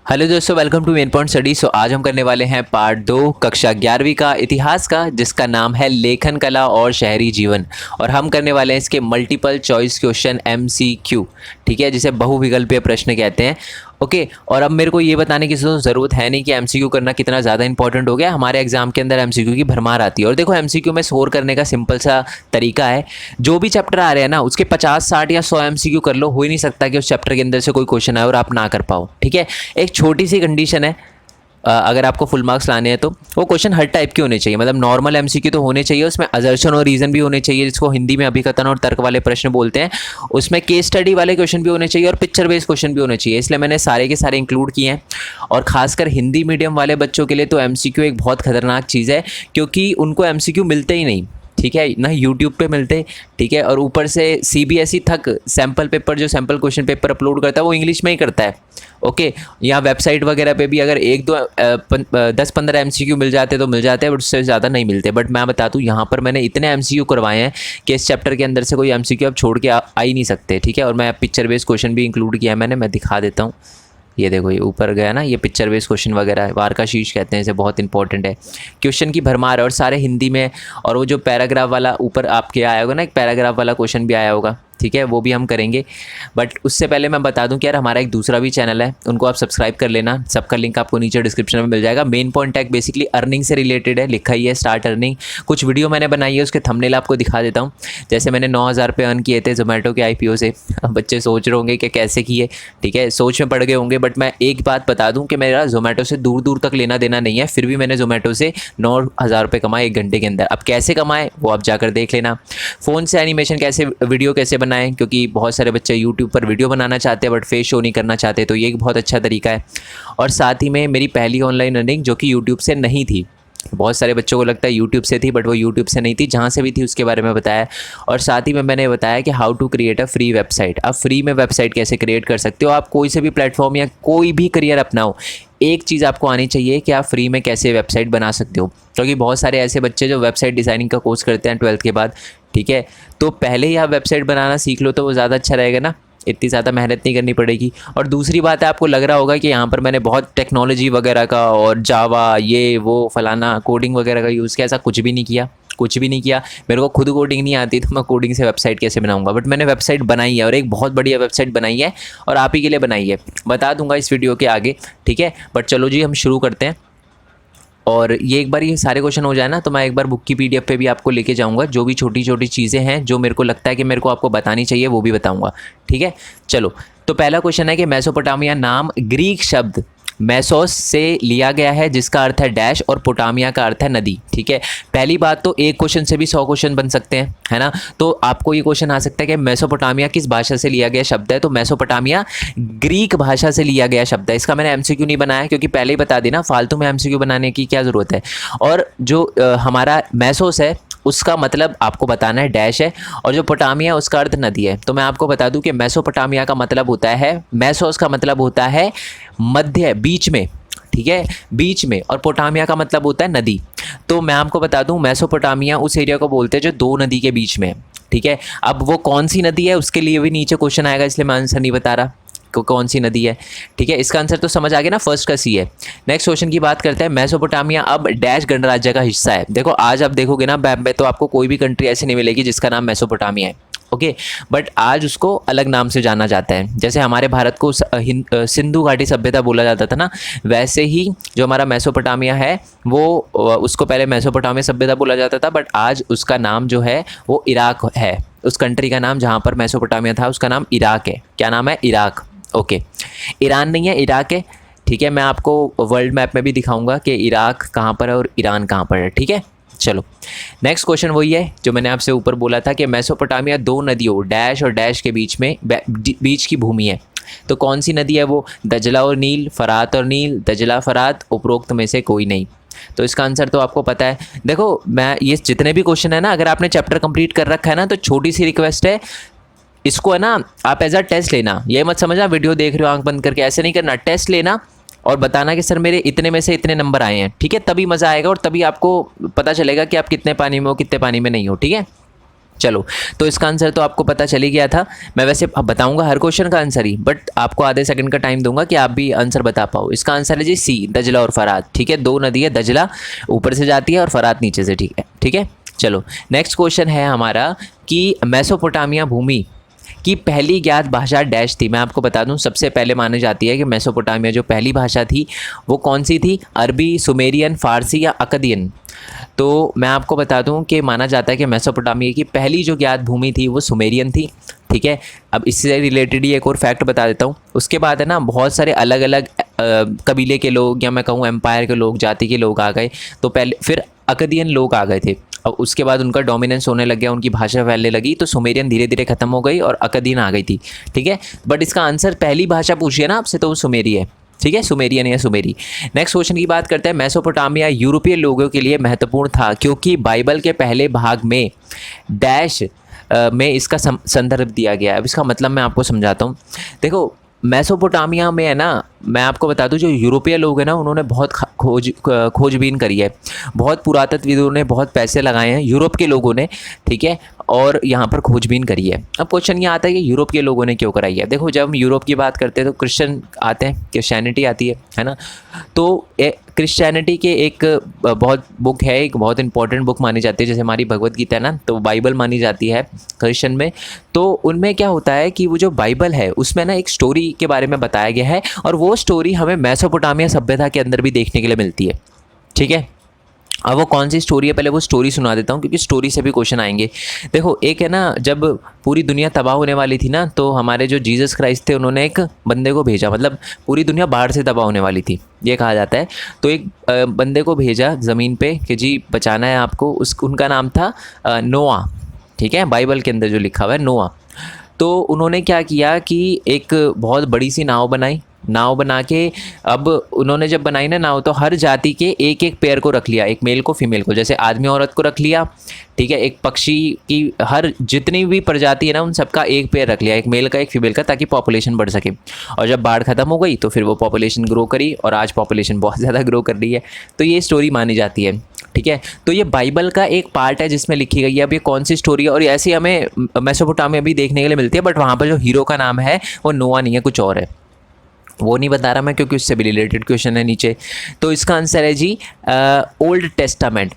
Hello दोस्तों, welcome to main point study. आज हम करने वाले हैं पार्ट 2 कक्षा 11वीं का इतिहास का, जिसका नाम है लेखन कला और शहरी जीवन। और हम करने वाले हैं इसके मल्टीपल चॉइस क्वेश्चन MCQ, ठीक है, जिसे बहुविकल्पीय प्रश्न कहते हैं। ओके, और अब मेरे को ये बताने की ज़रूरत है नहीं कि MCQ करना कितना ज़्यादा इंपॉर्टेंट हो गया। हमारे एग्जाम के अंदर MCQ की भरमार आती है। और देखो, MCQ में स्कोर करने का सिंपल सा तरीका है, जो भी चैप्टर आ रहे हैं ना उसके 50, 60 या 100 MCQ कर लो। हो ही नहीं सकता कि उस चैप्टर के अंदर से कोई क्वेश्चन आए और आप ना कर पाओ, ठीक है। एक छोटी सी कंडीशन है, अगर आपको फुल मार्क्स लाने हैं तो वो क्वेश्चन हर टाइप के होने चाहिए। मतलब नॉर्मल MCQ तो होने चाहिए, उसमें असर्शन और रीज़न भी होने चाहिए, जिसको हिंदी में अभिकथन और तर्क वाले प्रश्न बोलते हैं। उसमें केस स्टडी वाले क्वेश्चन भी होने चाहिए और पिक्चर बेस्ड क्वेश्चन भी होने चाहिए। इसलिए मैंने सारे के सारे इंक्लूड किए हैं। और खासकर हिंदी मीडियम वाले बच्चों के लिए तो MCQ एक बहुत खतरनाक चीज़ है, क्योंकि उनको MCQ मिलते ही नहीं, ठीक है ना, यूट्यूब पे मिलते, ठीक है। और ऊपर से CBSE तक सैम्पल पेपर, जो सैम्पल क्वेश्चन पेपर अपलोड करता है वो इंग्लिश में ही करता है। ओके, यहाँ वेबसाइट वगैरह पे भी अगर 10-15 MCQ मिल जाते तो मिल जाते हैं, बट उससे ज़्यादा नहीं मिलते। बट मैं बता दूँ, यहाँ पर मैंने इतने MCQ करवाए हैं कि इस चैप्टर के अंदर से कोई MCQ आप छोड़ के आ ही नहीं सकते, ठीक है। और मैं पिक्चर बेस्ड क्वेश्चन भी इंक्लूड किया है मैंने, मैं दिखा देता हूँ। ये देखो, ये ऊपर गया ना, ये पिक्चर बेस्ड क्वेश्चन वगैरह वार्का शीर्ष कहते हैं इसे, बहुत इंपॉर्टेंट है। क्वेश्चन की भरमार है और सारे हिंदी में। और वो जो पैराग्राफ वाला ऊपर आपके आया होगा ना, एक पैराग्राफ वाला क्वेश्चन भी आया होगा, ठीक है, वो भी हम करेंगे। बट उससे पहले मैं बता दूं कि यार हमारा एक दूसरा भी चैनल है, उनको आप सब्सक्राइब कर लेना। सबका लिंक आपको नीचे डिस्क्रिप्शन में मिल जाएगा। Main point tag basically earning से रिलेटेड है, लिखा ही है स्टार्ट अर्निंग। कुछ वीडियो मैंने बनाई है, उसके थंबनेल आपको दिखा देता हूँ। जैसे मैंने 9,000 रुपये अर्न किए थे जोमेटो के IPO से। अब बच्चे सोच रहे होंगे कि कैसे किए, ठीक है, सोच में पड़ गए होंगे। बट मैं एक बात बता दूँ कि मेरा जोमेटो से दूर दूर तक लेना देना नहीं है, फिर भी मैंने जोमेटो से 9,000 रुपये कमाए 1 घंटे के अंदर। अब कैसे कमाए वो आप जाकर देख लेना। फ़ोन से एनिमेशन कैसे, वीडियो कैसे बनाएं, क्योंकि बहुत सारे बच्चे YouTube पर वीडियो बनाना चाहते हैं बट फेस शो नहीं करना चाहते, तो ये एक बहुत अच्छा तरीका है। और साथ ही में मेरी पहली ऑनलाइन अर्निंग जो कि YouTube से नहीं थी, बहुत सारे बच्चों को लगता है YouTube से थी, बट वो YouTube से नहीं थी। जहाँ से भी थी उसके बारे में बताया। और साथ ही में मैंने बताया कि how to create a free website. आप फ्री में वेबसाइट कैसे क्रिएट कर सकते हो। आप कोई से भी प्लेटफॉर्म या कोई भी करियर अपनाओ, एक चीज़ आपको आनी चाहिए कि आप फ्री में कैसे वेबसाइट बना सकते हो। क्योंकि बहुत सारे ऐसे बच्चे जो वेबसाइट डिज़ाइनिंग का कोर्स करते हैं 12th के बाद, ठीक है, तो पहले ही आप वेबसाइट बनाना सीख लो तो वो ज़्यादा अच्छा रहेगा ना, इतनी ज़्यादा मेहनत नहीं करनी पड़ेगी। और दूसरी बात है, आपको लग रहा होगा कि यहाँ पर मैंने बहुत टेक्नोलॉजी वगैरह का और जावा ये वो फलाना कोडिंग वगैरह का यूज़ किया। ऐसा कुछ भी नहीं किया, कुछ भी नहीं किया। मेरे को खुद कोडिंग नहीं आती, तो मैं कोडिंग से वेबसाइट कैसे बनाऊंगा। बट मैंने वेबसाइट बनाई है और एक बहुत बढ़िया वेबसाइट बनाई है, और आप ही के लिए बनाई है। बता दूंगा इस वीडियो के आगे, ठीक है। बट चलो जी, हम शुरू करते हैं। और ये एक बार ये सारे क्वेश्चन हो जाए ना, तो मैं एक बार बुक की PDF पे भी आपको लेके जाऊंगा। जो भी छोटी छोटी चीज़ें हैं जो मेरे को लगता है कि मेरे को आपको बतानी चाहिए, वो भी बताऊंगा, ठीक है। चलो, तो पहला क्वेश्चन है कि मेसोपोटामिया नाम ग्रीक शब्द मेसोस से लिया गया है, जिसका अर्थ है डैश, और पोटामिया का अर्थ है नदी, ठीक है। पहली बात तो एक क्वेश्चन से भी 100 क्वेश्चन बन सकते हैं, है ना। तो आपको ये क्वेश्चन आ सकता है कि मेसोपोटामिया किस भाषा से लिया गया शब्द है। तो मेसोपोटामिया ग्रीक भाषा से लिया गया शब्द है। इसका मैंने MCQ नहीं बनाया, क्योंकि पहले ही बता देना, फालतू में MCQ बनाने की क्या ज़रूरत है। और जो हमारा मेसोस है उसका मतलब आपको बताना है डैश है, और जो पोटामिया उसका अर्थ नदी है। तो मैं आपको बता दूं कि मेसोपोटामिया का मतलब होता है, मेसोस का मतलब होता है मध्य, बीच में, ठीक है, बीच में। और पोटामिया का मतलब होता है नदी। तो मैं आपको बता दूं, मेसोपोटामिया उस एरिया को बोलते हैं जो 2 नदी के बीच में है, ठीक है। अब वो कौन सी नदी है उसके लिए भी नीचे क्वेश्चन आएगा, इसलिए मैं आंसर नहीं बता रहा कौन सी नदी है, ठीक है। इसका आंसर तो समझ आ गया ना, फर्स्ट का C है। नेक्स्ट क्वेश्चन की बात करते हैं। मेसोपोटामिया अब डैश गणराज्य का हिस्सा है। देखो, आज आप देखोगे ना मैप में, तो आपको कोई भी कंट्री ऐसी नहीं मिलेगी जिसका नाम मेसोपोटामिया है, ओके। बट आज उसको अलग नाम से जाना जाता है। जैसे हमारे भारत को सिंधु घाटी सभ्यता बोला जाता था ना, वैसे ही जो हमारा मेसोपोटामिया है वो उसको पहले मेसोपोटामिया सभ्यता बोला जाता था, बट आज उसका नाम जो है वो इराक है। उस कंट्री का नाम जहाँ पर मेसोपोटामिया था उसका नाम इराक है। क्या नाम है? Iraq, okay. ईरान नहीं है, इराक है, ठीक है। मैं आपको वर्ल्ड मैप में भी दिखाऊंगा कि इराक कहाँ पर है और ईरान कहाँ पर है, ठीक है। चलो, नेक्स्ट क्वेश्चन वही है जो मैंने आपसे ऊपर बोला था कि मेसोपोटामिया 2 नदियों डैश और डैश के बीच की भूमि है। तो कौन सी नदी है वो? दजला और नील, फरात और नील, दजला फरात, उपरोक्त में से कोई नहीं। तो इसका आंसर तो आपको पता है। देखो, मैं ये जितने भी क्वेश्चन है ना, अगर आपने चैप्टर कंप्लीट कर रखा है ना, तो छोटी सी रिक्वेस्ट है, इसको है ना आप एज अ टेस्ट लेना। ये मत समझना वीडियो देख रहे हो आंख बंद करके, ऐसे नहीं करना। टेस्ट लेना और बताना कि सर मेरे इतने में से इतने नंबर आए हैं, ठीक है। तभी मज़ा आएगा और तभी आपको पता चलेगा कि आप कितने पानी में हो, कितने पानी में नहीं हो, ठीक है। चलो, तो इसका आंसर तो आपको पता चल ही गया था। मैं वैसे अब बताऊंगा हर क्वेश्चन का आंसर ही, बट आपको आधे सेकंड का टाइम दूंगा कि आप भी आंसर बता पाओ। इसका आंसर है जी सी, दजला और फरात। ठीक है, दो नदी है, दजला ऊपर से जाती है और फरात नीचे से। ठीक है, ठीक है। चलो, नेक्स्ट क्वेश्चन है हमारा कि मेसोपोटामिया भूमि की पहली ज्ञात भाषा डैश थी। मैं आपको बता दूं, सबसे पहले मानी जाती है कि मेसोपोटामिया जो पहली भाषा थी वो कौन सी थी? अरबी, सुमेरियन, फारसी या अकदियन? तो मैं आपको बता दूं कि माना जाता है कि मेसोपोटामिया की पहली जो ज्ञात भूमि थी वो सुमेरियन थी। ठीक है, अब इससे रिलेटेड ही एक और फैक्ट बता देता हूँ। उसके बाद है ना, बहुत सारे अलग अलग कबीले के लोग, या मैं कहूँ एम्पायर के लोग, जाति के लोग आ गए। तो पहले फिर अकदियन लोग आ गए थे। अब उसके बाद उनका डोमिनेंस होने लग गया, उनकी भाषा फैलने लगी, तो सुमेरियन धीरे धीरे खत्म हो गई और अकदियन आ गई थी। ठीक है, बट इसका आंसर पहली भाषा पूछिए ना आपसे तो वो सुमेरी है। ठीक है, सुमेरियन या सुमेरी। नेक्स्ट क्वेश्चन की बात करते हैं। मेसोपोटामिया यूरोपीय लोगों के लिए महत्वपूर्ण था क्योंकि बाइबल के पहले भाग में डैश में इसका संदर्भ दिया गया है। अब इसका मतलब मैं आपको समझाता हूँ। देखो, मेसोपोटामिया में है ना, मैं आपको बता दूं, जो यूरोपीय लोग हैं ना, उन्होंने बहुत खोजबीन करी है। बहुत पुरातत्वविदों ने बहुत पैसे लगाए हैं यूरोप के लोगों ने। ठीक है, और यहाँ पर खोजबीन करी है। अब क्वेश्चन ये आता है कि यूरोप के लोगों ने क्यों कराई है। देखो, जब हम यूरोप की बात करते हैं तो क्रिश्चियन आते हैं, क्रिश्चियनिटी आती है ना। तो क्रिश्चियनिटी के एक बहुत बुक है, एक बहुत इंपॉर्टेंट बुक मानी जाती है, जैसे हमारी भगवत गीता है ना, तो बाइबल मानी जाती है क्रिश्चियन में। तो उनमें क्या होता है कि वो जो बाइबल है उसमें ना एक स्टोरी के बारे में बताया गया है, और वो स्टोरी हमें मेसोपोटामिया सभ्यता के अंदर भी देखने के लिए मिलती है। ठीक है, अब वो कौन सी स्टोरी है, पहले वो स्टोरी सुना देता हूँ क्योंकि स्टोरी से भी क्वेश्चन आएंगे। देखो, एक है ना, जब पूरी दुनिया तबाह होने वाली थी ना, तो हमारे जो जीसस क्राइस्ट थे उन्होंने एक बंदे को भेजा, मतलब पूरी दुनिया बाढ़ से तबाह होने वाली थी ये कहा जाता है। तो एक बंदे को भेजा ज़मीन पे कि जी बचाना है आपको। उनका नाम था नोआ। ठीक है, बाइबल के अंदर जो लिखा हुआ है नोआ। तो उन्होंने क्या किया कि एक बहुत बड़ी सी नाव बनाई। नाव बना के, अब उन्होंने जब बनाई ना नाव, तो हर जाति के एक एक पेयर को रख लिया, एक मेल को फीमेल को, जैसे आदमी औरत को रख लिया। ठीक है, एक पक्षी की हर जितनी भी प्रजाति है ना, उन सबका एक पेयर रख लिया, एक मेल का एक फीमेल का, ताकि पॉपुलेशन बढ़ सके। और जब बाढ़ खत्म हो गई तो फिर वो पॉपुलेशन ग्रो करी, और आज पॉपुलेशन बहुत ज़्यादा ग्रो कर रही है। तो ये स्टोरी मानी जाती है। ठीक है, तो ये बाइबल का एक पार्ट है जिसमें लिखी गई है। अब ये कौन सी स्टोरी है, और ऐसी हमें मेसोपोटामिया भी देखने के लिए मिलती है, बट वहाँ पर जो हीरो का नाम है वो नोआ नहीं है, कुछ और है। वो नहीं बता रहा मैं क्योंकि उससे भी रिलेटेड क्वेश्चन है नीचे। तो इसका आंसर है जी ओल्ड टेस्टामेंट।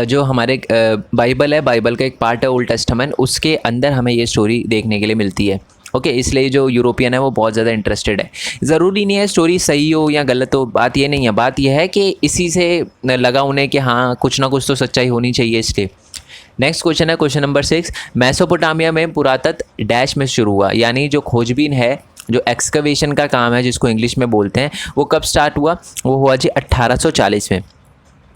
जो हमारे बाइबल है, बाइबल का एक पार्ट है ओल्ड टेस्टामेंट, उसके अंदर हमें ये स्टोरी देखने के लिए मिलती है। ओके, इसलिए जो यूरोपियन है वो बहुत ज़्यादा इंटरेस्टेड है। ज़रूरी नहीं है स्टोरी सही हो या गलत हो, बात ये नहीं है। बात यह है कि इसी से लगा उन्हें कि हाँ कुछ ना कुछ तो सच्चाई होनी चाहिए, इसलिए। नेक्स्ट क्वेश्चन है क्वेश्चन नंबर 6। मेसोपोटामिया में पुरातत्व डैश में शुरू हुआ, यानी जो खोजबीन है, जो एक्सकवेशन का काम है जिसको इंग्लिश में बोलते हैं, वो कब स्टार्ट हुआ? वो हुआ जी 1840 में।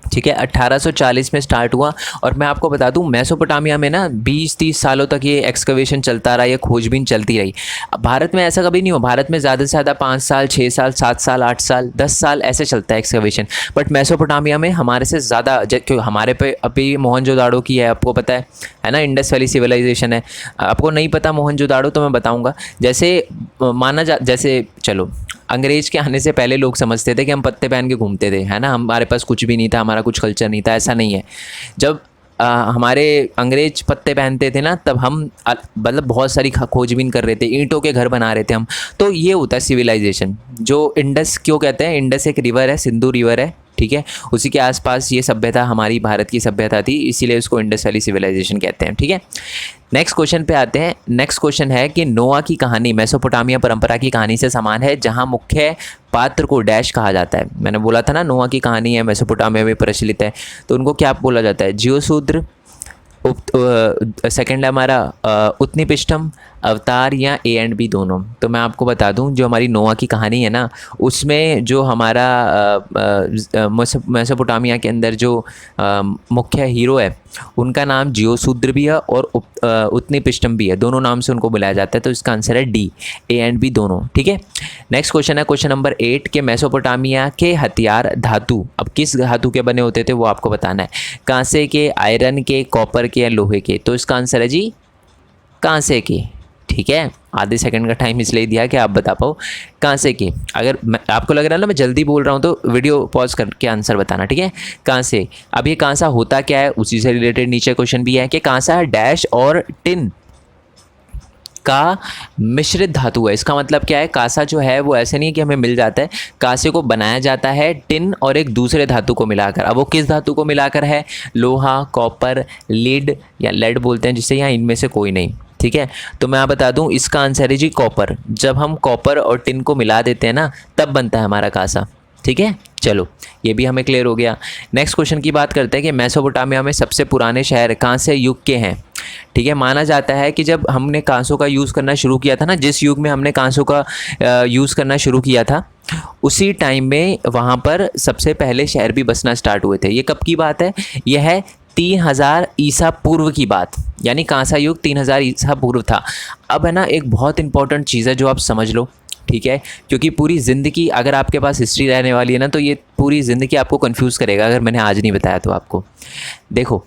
ठीक है, 1840 में स्टार्ट हुआ। और मैं आपको बता दूं, मेसोपोटामिया में ना 20-30 सालों तक ये एक्सकवेशन चलता रहा, ये खोजबीन चलती रही। भारत में ऐसा कभी नहीं हुआ। भारत में ज़्यादा से ज़्यादा 5 साल, 6 साल, 7 साल, 8 साल, 10 साल ऐसे चलता है एक्सकवेशन। बट मेसोपोटामिया में हमारे से ज़्यादा, क्योंकि हमारे पे अभी मोहनजोदाड़ो की है, आपको पता है ना, इंडस वैली सिविलाइजेशन है। आपको नहीं पता मोहनजोदाड़ो तो मैं बताऊँगा। जैसे जैसे चलो, अंग्रेज के आने से पहले लोग समझते थे कि हम पत्ते पहन के घूमते थे, है ना, हमारे पास कुछ भी नहीं था, हमारा कुछ कल्चर नहीं था। ऐसा नहीं है। जब हमारे अंग्रेज पत्ते पहनते थे ना, तब हम मतलब बहुत सारी खोजबीन कर रहे थे, ईंटों के घर बना रहे थे हम। तो ये होता है सिविलाइजेशन। जो इंडस क्यों कहते हैं, इंडस एक रिवर है, सिंधु रिवर है। ठीक है, उसी के आसपास ये सभ्यता, हमारी भारत की सभ्यता थी, इसीलिए उसको इंडस वैली सिविलाइजेशन कहते हैं। ठीक है, नेक्स्ट क्वेश्चन पे आते हैं। नेक्स्ट क्वेश्चन है कि नोआ की कहानी मेसोपोटामिया परंपरा की कहानी से समान है, जहां मुख्य पात्र को डैश कहा जाता है। मैंने बोला था ना, नोआ की कहानी है, मेसोपोटामिया में प्रचलित है, तो उनको क्या बोला जाता है? जियोशूद्र, सेकंड है हमारा उत्निपिष्टम, अवतार, या ए एंड बी दोनों। तो मैं आपको बता दूं, जो हमारी नोआ की कहानी है ना, उसमें जो हमारा मेसोपोटामिया के अंदर जो मुख्य हीरो है, उनका नाम जियोशूद्र भी है और उत्निपिष्टम भी है, दोनों नाम से उनको बुलाया जाता है। तो इसका आंसर है डी, ए एंड बी दोनों। ठीक है, नेक्स्ट क्वेश्चन है क्वेश्चन नंबर 8 के मेसोपोटामिया के हथियार धातु, अब किस धातु के बने होते थे वो आपको बताना है। कांसे के, आयरन के, कॉपर के, या लोहे के? तो इसका आंसर है जी कांसे के। ठीक है, आधे सेकंड का टाइम इसलिए दिया कि आप बता पाओ कहाँ से के। अगर आपको लग रहा है ना मैं जल्दी बोल रहा हूँ तो वीडियो पॉज करके आंसर बताना, ठीक है। कहाँ से, अब ये कहाँ सा होता क्या है उसी से रिलेटेड नीचे क्वेश्चन भी है कि कहाँ सा डैश और टिन का मिश्रित धातु है। इसका मतलब क्या है, कांसा जो है वो ऐसे नहीं है कि हमें मिल जाता है, कांसे को बनाया जाता है टिन और एक दूसरे धातु को मिलाकर। अब वो किस धातु को मिलाकर है, लोहा, कॉपर, लीड या लेड बोलते हैं जिसे, यहाँ इनमें से कोई नहीं, ठीक है। तो मैं आप बता दूं इसका आंसर है जी कॉपर। जब हम कॉपर और टिन को मिला देते हैं ना तब बनता है हमारा कांसा, ठीक है। चलो ये भी हमें क्लियर हो गया। नेक्स्ट क्वेश्चन की बात करते हैं कि मेसोपोटामिया में सबसे पुराने शहर कांस्य युग के हैं, ठीक है। माना जाता है कि जब हमने कांसों का यूज़ करना शुरू किया था ना, जिस युग में हमने कांसों का यूज़ करना शुरू किया था उसी टाइम में वहाँ पर सबसे पहले शहर भी बसना स्टार्ट हुए थे। ये कब की बात है, यह है 3000 ईसा पूर्व की बात, यानी कांसा युग 3000 ईसा पूर्व था। अब है ना एक बहुत इंपॉर्टेंट चीज़ है जो आप समझ लो, ठीक है, क्योंकि पूरी ज़िंदगी अगर आपके पास हिस्ट्री रहने वाली है ना तो ये पूरी ज़िंदगी आपको कंफ्यूज करेगा अगर मैंने आज नहीं बताया तो आपको। देखो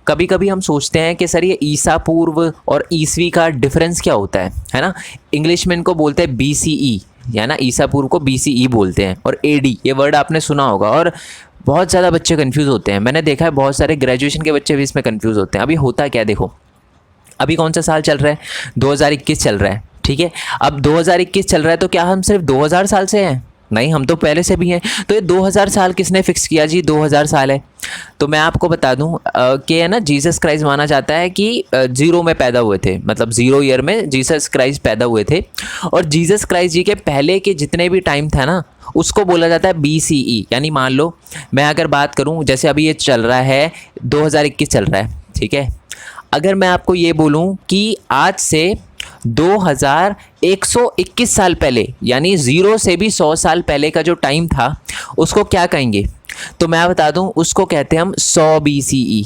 कभी कभी हम सोचते हैं कि सर ये ईसा पूर्व और ईसवी का डिफरेंस क्या होता है ना। इंग्लिश में इनको बोलते हैं BCE, या ना ईसा पूर्व को BCE बोलते हैं, और AD ये वर्ड आपने सुना होगा और बहुत ज़्यादा बच्चे कंफ्यूज होते हैं। मैंने देखा है बहुत सारे ग्रेजुएशन के बच्चे भी इसमें कंफ्यूज होते हैं। अभी होता क्या, देखो अभी कौन सा साल चल रहा है, 2021 चल रहा है, ठीक है। अब 2021 चल रहा है तो क्या हम सिर्फ 2000 साल से हैं, नहीं हम तो पहले से भी हैं। तो ये 2000 साल किसने फिक्स किया जी, 2000 साल है। तो मैं आपको बता दूं कि है ना जीसस क्राइस्ट माना जाता है कि 0 में पैदा हुए थे, मतलब 0 ईयर में जीसस क्राइस्ट पैदा हुए थे। और जीसस क्राइस्ट जी के पहले के जितने भी टाइम था ना उसको बोला जाता है BCE। यानी मान लो मैं अगर बात करूं जैसे अभी ये चल रहा है 2021 चल रहा है, ठीक है। अगर मैं आपको ये बोलूं कि आज से 2121 साल पहले, यानी 0 से भी 100 साल पहले का जो टाइम था उसको क्या कहेंगे, तो मैं बता दूं उसको कहते हैं हम 100 BCE,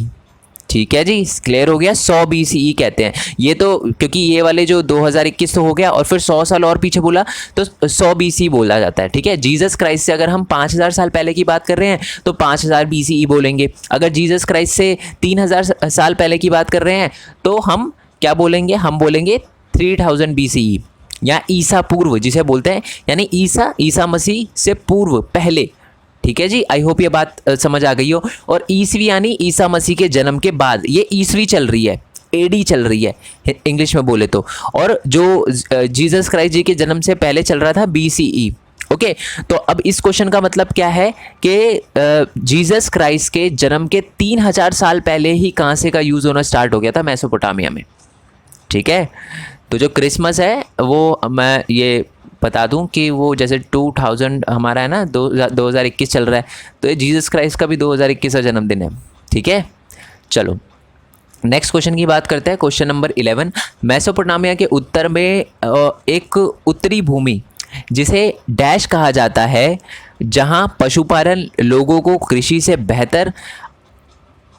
ठीक है जी, क्लियर हो गया। 100 BCE कहते हैं ये तो, क्योंकि ये वाले जो 2021 तो हो गया और फिर 100 साल और पीछे बोला तो 100 BCE बोला जाता है, ठीक है। जीसस क्राइस्ट से अगर हम 5000 साल पहले की बात कर रहे हैं तो 5000 BCE बोलेंगे। अगर जीसस क्राइस्ट से 3000 साल पहले की बात कर रहे हैं तो हम क्या बोलेंगे, हम बोलेंगे 3000 BCE या ईसा पूर्व जिसे बोलते हैं, यानी ईसा मसीह से पूर्व पहले, ठीक है जी। आई होप ये बात समझ आ गई हो। और ईसवी यानी ईसा मसीह के जन्म के बाद, ये ईसवी चल रही है, AD चल रही है इंग्लिश में बोले तो, और जो जीसस क्राइस्ट जी के जन्म से पहले चल रहा था BCE, ओके। तो अब इस क्वेश्चन का मतलब क्या है कि जीसस क्राइस्ट के जन्म के 3000 साल पहले ही कांसे का यूज़ होना स्टार्ट हो गया था मेसोपोटामिया में, ठीक है। तो जो क्रिसमस है वो मैं ये बता दूं कि वो जैसे 2000 हमारा है ना 2021 चल रहा है, तो ये जीसस क्राइस्ट का भी 2021 का जन्मदिन है, ठीक है। चलो नेक्स्ट क्वेश्चन की बात करते हैं, क्वेश्चन नंबर 11। मेसोपोटामिया के उत्तर में एक उत्तरी भूमि जिसे डैश कहा जाता है, जहां पशुपालन लोगों को कृषि से बेहतर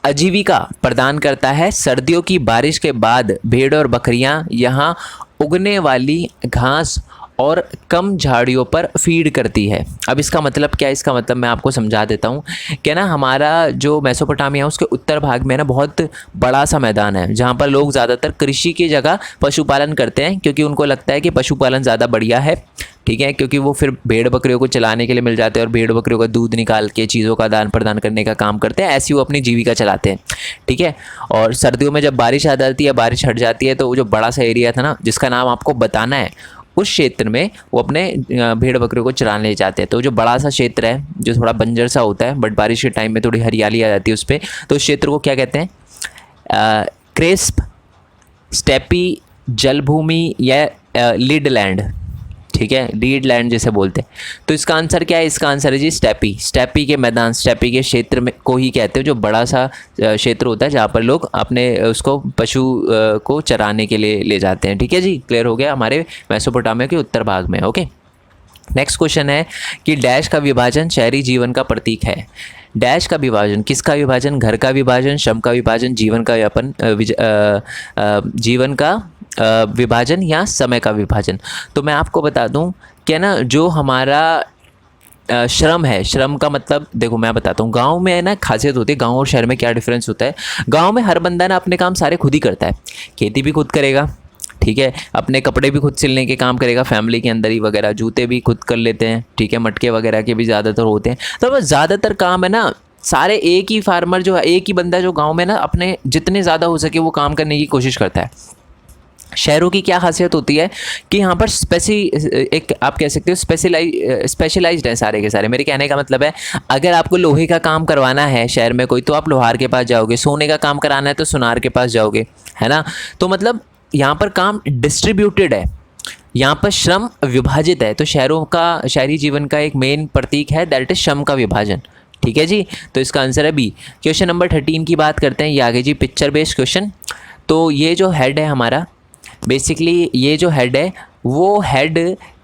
आजीविका प्रदान करता है। सर्दियों की बारिश के बाद भेड़ और बकरियां यहां उगने वाली घास और कम झाड़ियों पर फीड करती है। अब इसका मतलब क्या है, इसका मतलब मैं आपको समझा देता हूँ कि ना हमारा जो मेसोपोटामिया है उसके उत्तर भाग में ना बहुत बड़ा सा मैदान है जहाँ पर लोग ज़्यादातर कृषि की जगह पशुपालन करते हैं, क्योंकि उनको लगता है कि पशुपालन ज़्यादा बढ़िया है, ठीक है, क्योंकि वो फिर भेड़ बकरियों को चलाने के लिए मिल जाते हैं और भेड़ बकरियों का दूध निकाल के चीज़ों का आदान प्रदान करने का काम करते हैं, ऐसी वो अपनी जीविका चलाते हैं, ठीक है। और सर्दियों में जब बारिश आ जाती है, बारिश हट जाती है, तो वो जो बड़ा सा एरिया था ना जिसका नाम आपको बताना है, उस क्षेत्र में वो अपने भेड़ बकरियों को चराने ले जाते हैं। तो जो बड़ा सा क्षेत्र है जो थोड़ा बंजर सा होता है बट बारिश के टाइम में थोड़ी हरियाली आ जाती है उस पर, तो उस क्षेत्र को क्या कहते हैं, क्रिस्प, स्टेपी जलभूमि या लीड लैंड, ठीक है, लीड लैंड जैसे बोलते हैं। तो इसका आंसर क्या है, इसका आंसर है जी स्टेपी। स्टेपी के मैदान, स्टेपी के क्षेत्र में को ही कहते हैं जो बड़ा सा क्षेत्र होता है जहाँ पर लोग अपने उसको पशु को चराने के लिए ले जाते हैं, ठीक है जी। क्लियर हो गया हमारे मेसोपोटामिया के उत्तर भाग में, ओके। नेक्स्ट क्वेश्चन है कि डैश का विभाजन शहरी जीवन का प्रतीक है। डैश का विभाजन, किसका विभाजन, घर का विभाजन, श्रम का विभाजन, जीवन का जीवन का विभाजन या समय का विभाजन। तो मैं आपको बता दूं कि ना जो हमारा श्रम है, श्रम का मतलब देखो मैं बताता हूँ, गांव में है ना खासियत होती है, गांव और शहर में क्या डिफरेंस होता है। गांव में हर बंदा ना अपने काम सारे खुद ही करता है, खेती भी खुद करेगा, ठीक है। अपने कपड़े भी खुद सिलने के काम करेगा फैमिली के अंदर ही वगैरह, जूते भी खुद कर लेते हैं, ठीक है, मटके वगैरह के भी ज़्यादातर होते हैं। तो बस ज़्यादातर काम है ना सारे एक ही फार्मर जो है, एक ही बंदा जो गाँव में ना अपने जितने ज़्यादा हो सके वो काम करने की कोशिश करता है। शहरों की क्या खासियत होती है कि यहाँ पर एक आप कह सकते हो स्पेशलाइज्ड है सारे के सारे। मेरे कहने का मतलब है अगर आपको लोहे का काम करवाना है शहर में कोई, तो आप लोहार के पास जाओगे, सोने का काम कराना है तो सुनार के पास जाओगे, है ना। तो मतलब यहाँ पर काम डिस्ट्रीब्यूटेड है, यहाँ पर श्रम विभाजित है। तो शहरी जीवन का एक मेन प्रतीक है दैट इज श्रम का विभाजन, ठीक है जी। तो इसका आंसर है बी। क्वेश्चन नंबर 13 की बात करते हैं, ये आगे जी पिक्चर बेस्ड क्वेश्चन। तो ये जो हेड है हमारा, बेसिकली ये जो हेड है वो हेड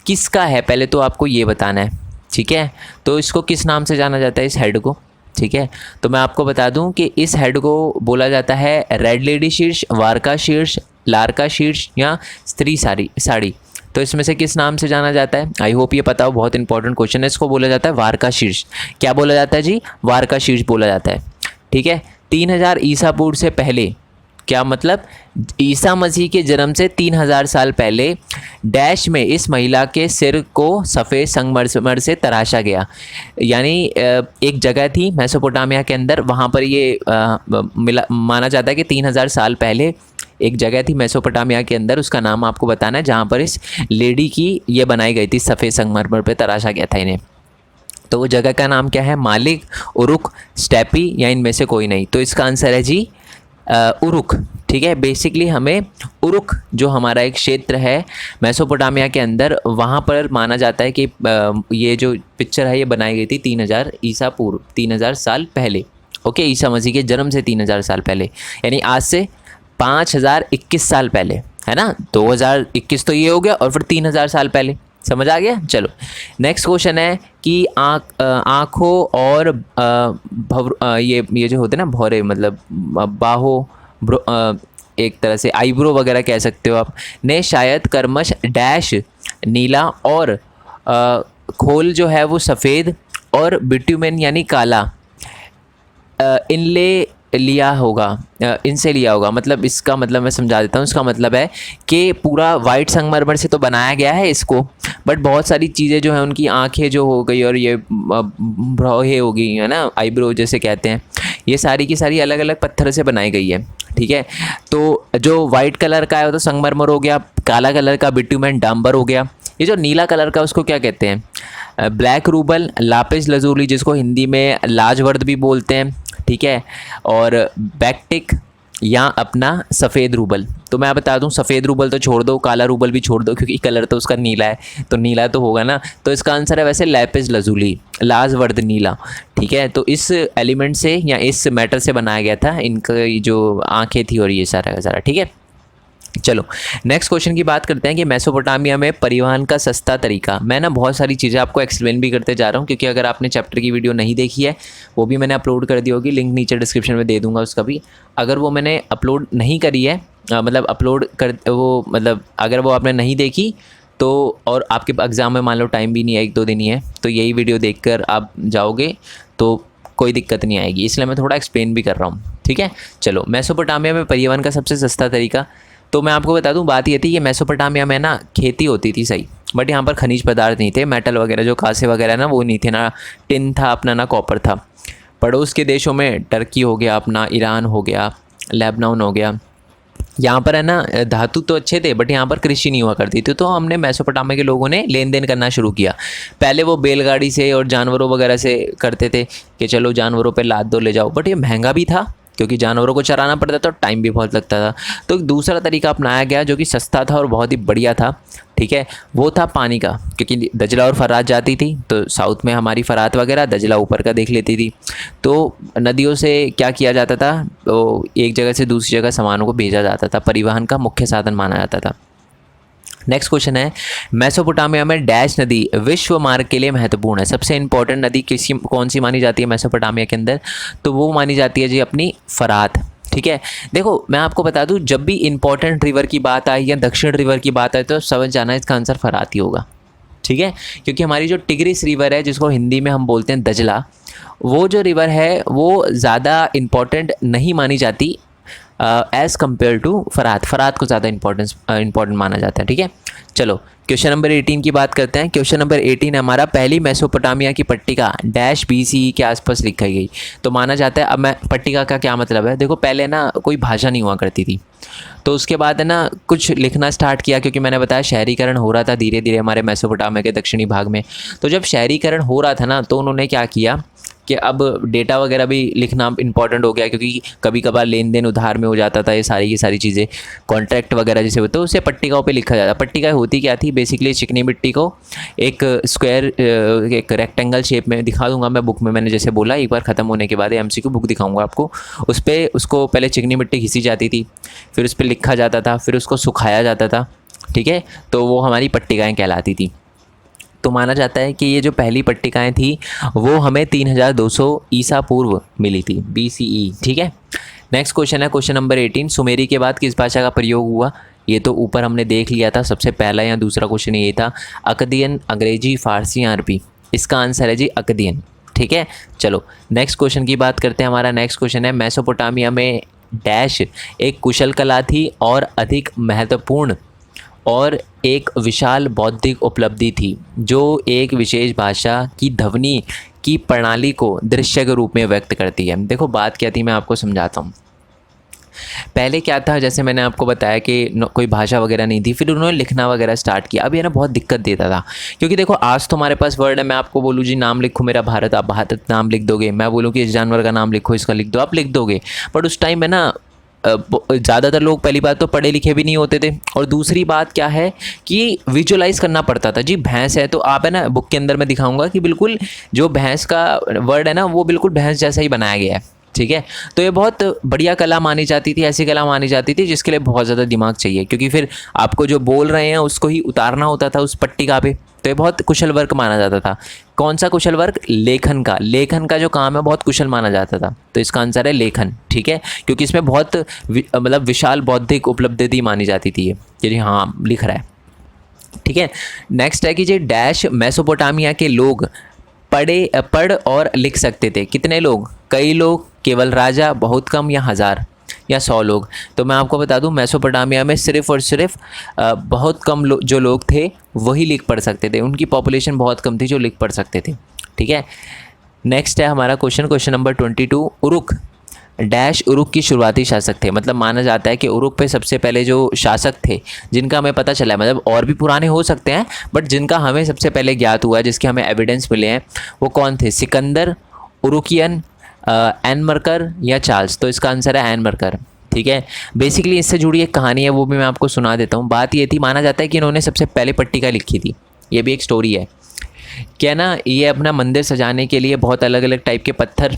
किसका है पहले तो आपको ये बताना है, ठीक है। तो इसको किस नाम से जाना जाता है इस हेड को, ठीक है। तो मैं आपको बता दूं कि इस हेड को बोला जाता है रेड लेडी शीर्ष, वारका शीर्ष, लारका शीर्ष या स्त्री साड़ी। तो इसमें से किस नाम से जाना जाता है, आई होप ये पता हो, बहुत इंपॉर्टेंट क्वेश्चन है। इसको बोला जाता है वारका शीर्ष। क्या बोला जाता है जी, वारका शीर्ष बोला जाता है, ठीक है। 3000 ईसा पूर्व से पहले, क्या मतलब ईसा मसीह के जन्म से 3000 साल पहले डैश में इस महिला के सिर को सफ़ेद संगमरमर से तराशा गया। यानी एक जगह थी मेसोपोटामिया के अंदर, वहाँ पर ये माना जाता है कि 3000 साल पहले एक जगह थी मेसोपोटामिया के अंदर, उसका नाम आपको बताना है, जहाँ पर इस लेडी की ये बनाई गई थी, सफ़ेद संगमरमर पे तराशा गया था इन्हें। तो वो जगह का नाम क्या है, मालिक, उरुक, स्टेपी या इनमें से कोई नहीं। तो इसका आंसर है जी उरुक, ठीक है। बेसिकली हमें उरुक जो हमारा एक क्षेत्र है मेसोपोटामिया के अंदर, वहाँ पर माना जाता है कि ये जो पिक्चर है ये बनाई गई थी 3000 ईसा पूर्व, 3000 साल पहले, ओके। ईसा मसीह के जन्म से 3000 साल पहले, यानी आज से 5021 साल पहले, है ना। 2021 तो ये हो गया और फिर 3000 साल पहले, समझ आ गया। चलो नेक्स्ट क्वेश्चन है कि आँखों और ये जो होते हैं ना भौरे, मतलब एक तरह से आईब्रो वगैरह कह सकते हो आप, ने शायद कर्मश डैश नीला और खोल जो है वो सफ़ेद और बिट्यूमेन यानी काला इनसे लिया होगा। मतलब इसका मतलब मैं समझा देता हूँ। इसका मतलब है कि पूरा वाइट संगमरमर से तो बनाया गया है इसको, बट बहुत सारी चीज़ें जो हैं उनकी आंखें जो हो गई और ये भौहें हो गई है ना, आईब्रो जैसे कहते हैं, ये सारी की सारी अलग अलग पत्थर से बनाई गई है, ठीक है। तो जो वाइट कलर का है वो तो संगमरमर हो गया, काला कलर का बिट्यूमेन डांबर हो गया, ये जो नीला कलर का उसको क्या कहते हैं, ब्लैक रूबल, लापिस लजूली जिसको हिंदी में लाजवर्द भी बोलते हैं, ठीक है, और बैक्टिक या अपना सफ़ेद रूबल। तो मैं बता दूं सफ़ेद रूबल तो छोड़ दो, काला रूबल भी छोड़ दो, क्योंकि कलर तो उसका नीला है, तो नीला तो होगा ना। तो इसका आंसर है वैसे लैपिस लजूली, लाजवर्द नीला, ठीक है। तो इस एलिमेंट से या इस मैटर से बनाया गया था इनका जो आँखें थी और ये सारा का सारा, ठीक है। चलो नेक्स्ट क्वेश्चन की बात करते हैं कि मेसोपोटामिया में परिवहन का सस्ता तरीका। मैं ना बहुत सारी चीज़ें आपको एक्सप्लेन भी करते जा रहा हूँ, क्योंकि अगर आपने चैप्टर की वीडियो नहीं देखी है वो भी मैंने अपलोड कर दी होगी, लिंक नीचे डिस्क्रिप्शन में दे दूँगा उसका भी। अगर वो मैंने अपलोड नहीं करी है अगर वो आपने नहीं देखी तो, और आपके एग्ज़ाम में मान लो टाइम भी नहीं है, 1-2 दिन ही है, तो यही वीडियो देखकर आप जाओगे तो कोई दिक्कत नहीं आएगी, इसलिए मैं थोड़ा एक्सप्लेन भी कर रहा हूँ, ठीक है। चलो मेसोपोटामिया में परिवहन का सबसे सस्ता तरीका, तो मैं आपको बता दूं बात ये थी कि मेसोपोटामिया में ना खेती होती थी सही, बट यहाँ पर खनिज पदार्थ नहीं थे, मेटल वगैरह जो कांसे वगैरह ना वो नहीं थे, ना टिन था अपना ना कॉपर था। पड़ोस के देशों में टर्की हो गया अपना, ईरान हो गया, लेबनान हो गया, यहाँ पर है ना धातु तो अच्छे थे बट यहाँ पर कृषि नहीं हुआ करती थी। तो हमने मेसोपोटामिया के लोगों ने लेन देन करना शुरू किया। पहले वो बैलगाड़ी से और जानवरों वगैरह से करते थे कि चलो जानवरों पे लाद दो ले जाओ, बट ये महंगा भी था क्योंकि जानवरों को चराना पड़ता था, टाइम भी बहुत लगता था। तो एक दूसरा तरीका अपनाया गया जो कि सस्ता था और बहुत ही बढ़िया था, ठीक है, वो था पानी का, क्योंकि दजला और फरात जाती थी, तो साउथ में हमारी फरात वगैरह, दजला ऊपर का देख लेती थी। तो नदियों से क्या किया जाता था, तो एक जगह से दूसरी जगह सामानों को भेजा जाता था, परिवहन का मुख्य साधन माना जाता था। नेक्स्ट क्वेश्चन है, मेसोपोटामिया में डैश नदी विश्व मार्ग के लिए महत्वपूर्ण है। सबसे इंपॉर्टेंट नदी कौन सी मानी जाती है मेसोपोटामिया के अंदर, तो वो मानी जाती है जी अपनी फरात, ठीक है। देखो मैं आपको बता दूं, जब भी इंपॉर्टेंट रिवर की बात आई या दक्षिण रिवर की बात आई तो समझ जाना इसका आंसर फरात ही होगा, ठीक है। क्योंकि हमारी जो टिग्रिस रिवर है जिसको हिंदी में हम बोलते हैं दजला, वो जो रिवर है वो ज़्यादा इम्पॉर्टेंट नहीं मानी जाती as compare to Farhad. Farhad को ज़्यादा इंपॉर्टेंट माना जाता है। ठीक है, चलो क्वेश्चन नंबर 18 की बात करते हैं। क्वेश्चन नंबर 18 हमारा, पहली मेसोपोटामिया की पट्टिका डैश BCE के आसपास लिखी गई। तो माना जाता है, अब मैं पट्टिका का क्या मतलब है, देखो पहले ना कोई भाषा नहीं हुआ करती थी, तो उसके बाद है ना कुछ लिखना स्टार्ट किया, क्योंकि मैंने बताया शहरीकरण हो रहा था धीरे धीरे हमारे मेसोपोटामिया के दक्षिणी भाग में। तो जब शहरीकरण हो रहा था ना, तो उन्होंने क्या किया कि अब डेटा वगैरह भी लिखना इंपॉर्टेंट हो गया, क्योंकि कभी कभार लेन देन उधार में हो जाता था, ये सारी की सारी चीज़ें, कॉन्ट्रैक्ट वगैरह जैसे होते, उसे पट्टिकाओं पे लिखा जाता। पट्टिका होती क्या थी, बेसिकली चिकनी मिट्टी को एक स्क्वायर, एक रेक्टेंगल शेप में दिखा दूंगा मैं बुक में, मैंने जैसे बोला एक बार ख़त्म होने के बाद MCQ बुक दिखाऊंगा आपको। उस पर उसको पहले चिकनी मिट्टी घिसी जाती थी, फिर उस पर लिखा जाता था, फिर उसको सुखाया जाता था। ठीक है, तो वो हमारी पट्टिकाएँ कहलाती थी। तो माना जाता है कि ये जो पहली पट्टिकाएं थी वो हमें 3200 ईसा पूर्व मिली थी, BCE। ठीक है, नेक्स्ट क्वेश्चन है क्वेश्चन नंबर 18, सुमेरी के बाद किस भाषा का प्रयोग हुआ। ये तो ऊपर हमने देख लिया था, सबसे पहला या दूसरा क्वेश्चन ये था, अकदियन, अंग्रेजी, फारसी, अरबी। इसका आंसर है जी अकदियन। ठीक है, चलो नेक्स्ट क्वेश्चन की बात करते हैं। हमारा नेक्स्ट क्वेश्चन है, मेसोपोटामिया में डैश एक कुशल कला थी और अधिक महत्वपूर्ण और एक विशाल बौद्धिक उपलब्धि थी, जो एक विशेष भाषा की ध्वनि की प्रणाली को दृश्य के रूप में व्यक्त करती है। देखो बात क्या थी, मैं आपको समझाता हूँ। पहले क्या था, जैसे मैंने आपको बताया कि कोई भाषा वगैरह नहीं थी, फिर उन्होंने लिखना वगैरह स्टार्ट किया। अब ये ना बहुत दिक्कत देता था, क्योंकि देखो आज तो हमारे पास वर्ड है, मैं आपको बोलूँ जी नाम लिखो मेरा भारत, आप भारत नाम लिख दोगे। मैं बोलूँ कि इस जानवर का नाम लिखो, इसका लिख दो, आप लिख दोगे। बट उस टाइम में ना ज़्यादातर लोग पहली बात तो पढ़े लिखे भी नहीं होते थे, और दूसरी बात क्या है कि विजुअलाइज करना पड़ता था। जी भैंस है तो आप है ना, बुक के अंदर मैं दिखाऊंगा कि बिल्कुल जो भैंस का वर्ड है ना, वो बिल्कुल भैंस जैसा ही बनाया गया है। ठीक है, तो ये बहुत बढ़िया कला मानी जाती थी, ऐसी कला मानी जाती थी जिसके लिए बहुत ज़्यादा दिमाग चाहिए, क्योंकि फिर आपको जो बोल रहे हैं उसको ही उतारना होता था उस पट्टिका पे। तो ये बहुत कुशल वर्क माना जाता था। कौन सा कुशल वर्क, लेखन का। लेखन का जो काम है बहुत कुशल माना जाता था, तो इसका आंसर है लेखन। ठीक है, क्योंकि इसमें बहुत मतलब विशाल बौद्धिक उपलब्धि मानी जाती थी ये, जी हाँ लिख रहा है। ठीक है, नेक्स्ट है कि जी डैश मेसोपोटामिया के लोग पढ़ और लिख सकते थे। कितने लोग, कई लोग, केवल राजा, बहुत कम, या 1000 या 100 लोग। तो मैं आपको बता दूं, मेसोपोटामिया में सिर्फ और सिर्फ बहुत कम जो लोग थे वही लिख पढ़ सकते थे। उनकी पॉपुलेशन बहुत कम थी जो लिख पढ़ सकते थे। ठीक है, नेक्स्ट है हमारा question number 22, Uruk dash Uruk की शुरुआती शासक थे। मतलब माना जाता है कि उरुक पे सबसे पहले जो शासक थे, जिनका हमें पता चला है, मतलब और भी पुराने हो सकते हैं, बट जिनका हमें सबसे पहले ज्ञात हुआ है, जिसके हमें एविडेंस मिले हैं, वो कौन थे, सिकंदर, उरुकियन, एनमरकर या चार्ल्स। तो इसका आंसर है एनमरकर। ठीक है, बेसिकली इससे जुड़ी एक कहानी है, वो भी मैं आपको सुना देता हूँ। बात ये थी, माना जाता है कि इन्होंने सबसे पहले पट्टिका लिखी थी, ये भी एक स्टोरी है। क्या ना, ये अपना मंदिर सजाने के लिए बहुत अलग अलग टाइप के पत्थर